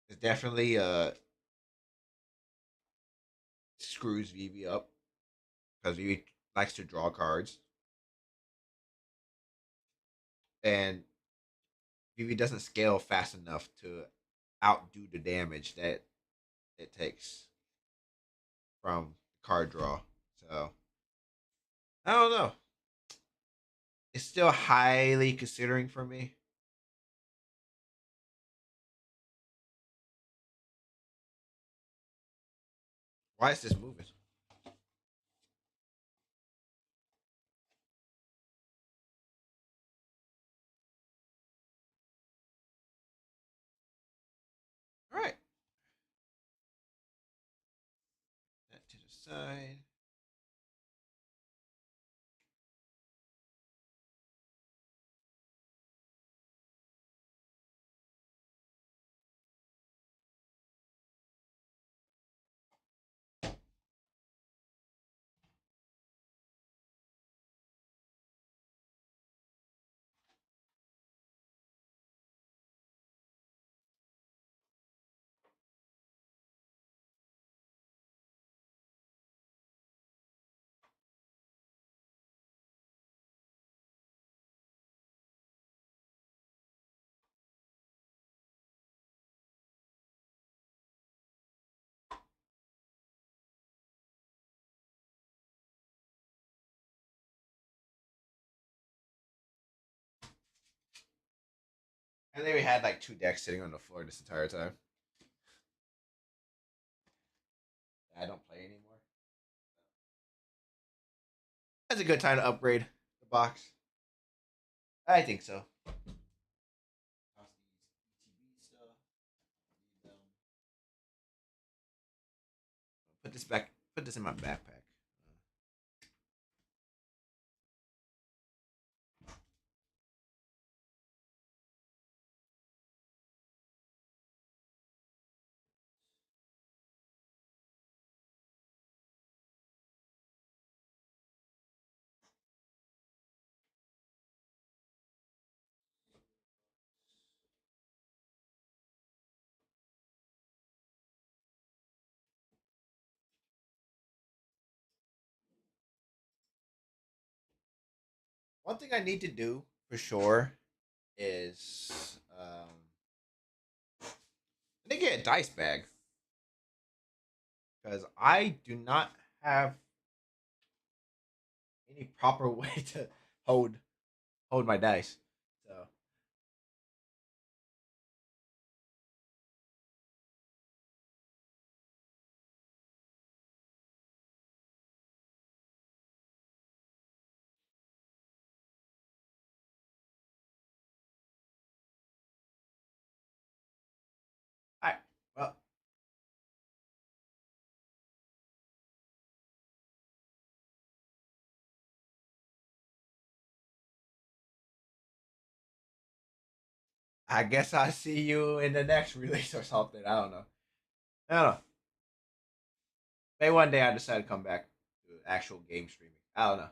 It definitely screws Vivi up because Vivi likes to draw cards and Vivi doesn't scale fast enough to outdo the damage that it takes from card draw. So I don't know. It's still highly considering for me. Why is this moving? side. And then we had like two decks sitting on the floor this entire time. I don't play anymore. That's a good time to upgrade the box. I think so. Put this back. Put this in my backpack. One thing I need to do for sure is I need to get a dice bag because I do not have any proper way to hold hold my dice. So I well I guess I'll see you in the next release or something. I don't know. I don't know. Maybe one day I decide to come back to actual game streaming. I don't know.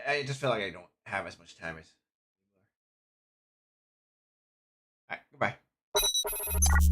I just feel like I don't have as much time as. All right, goodbye.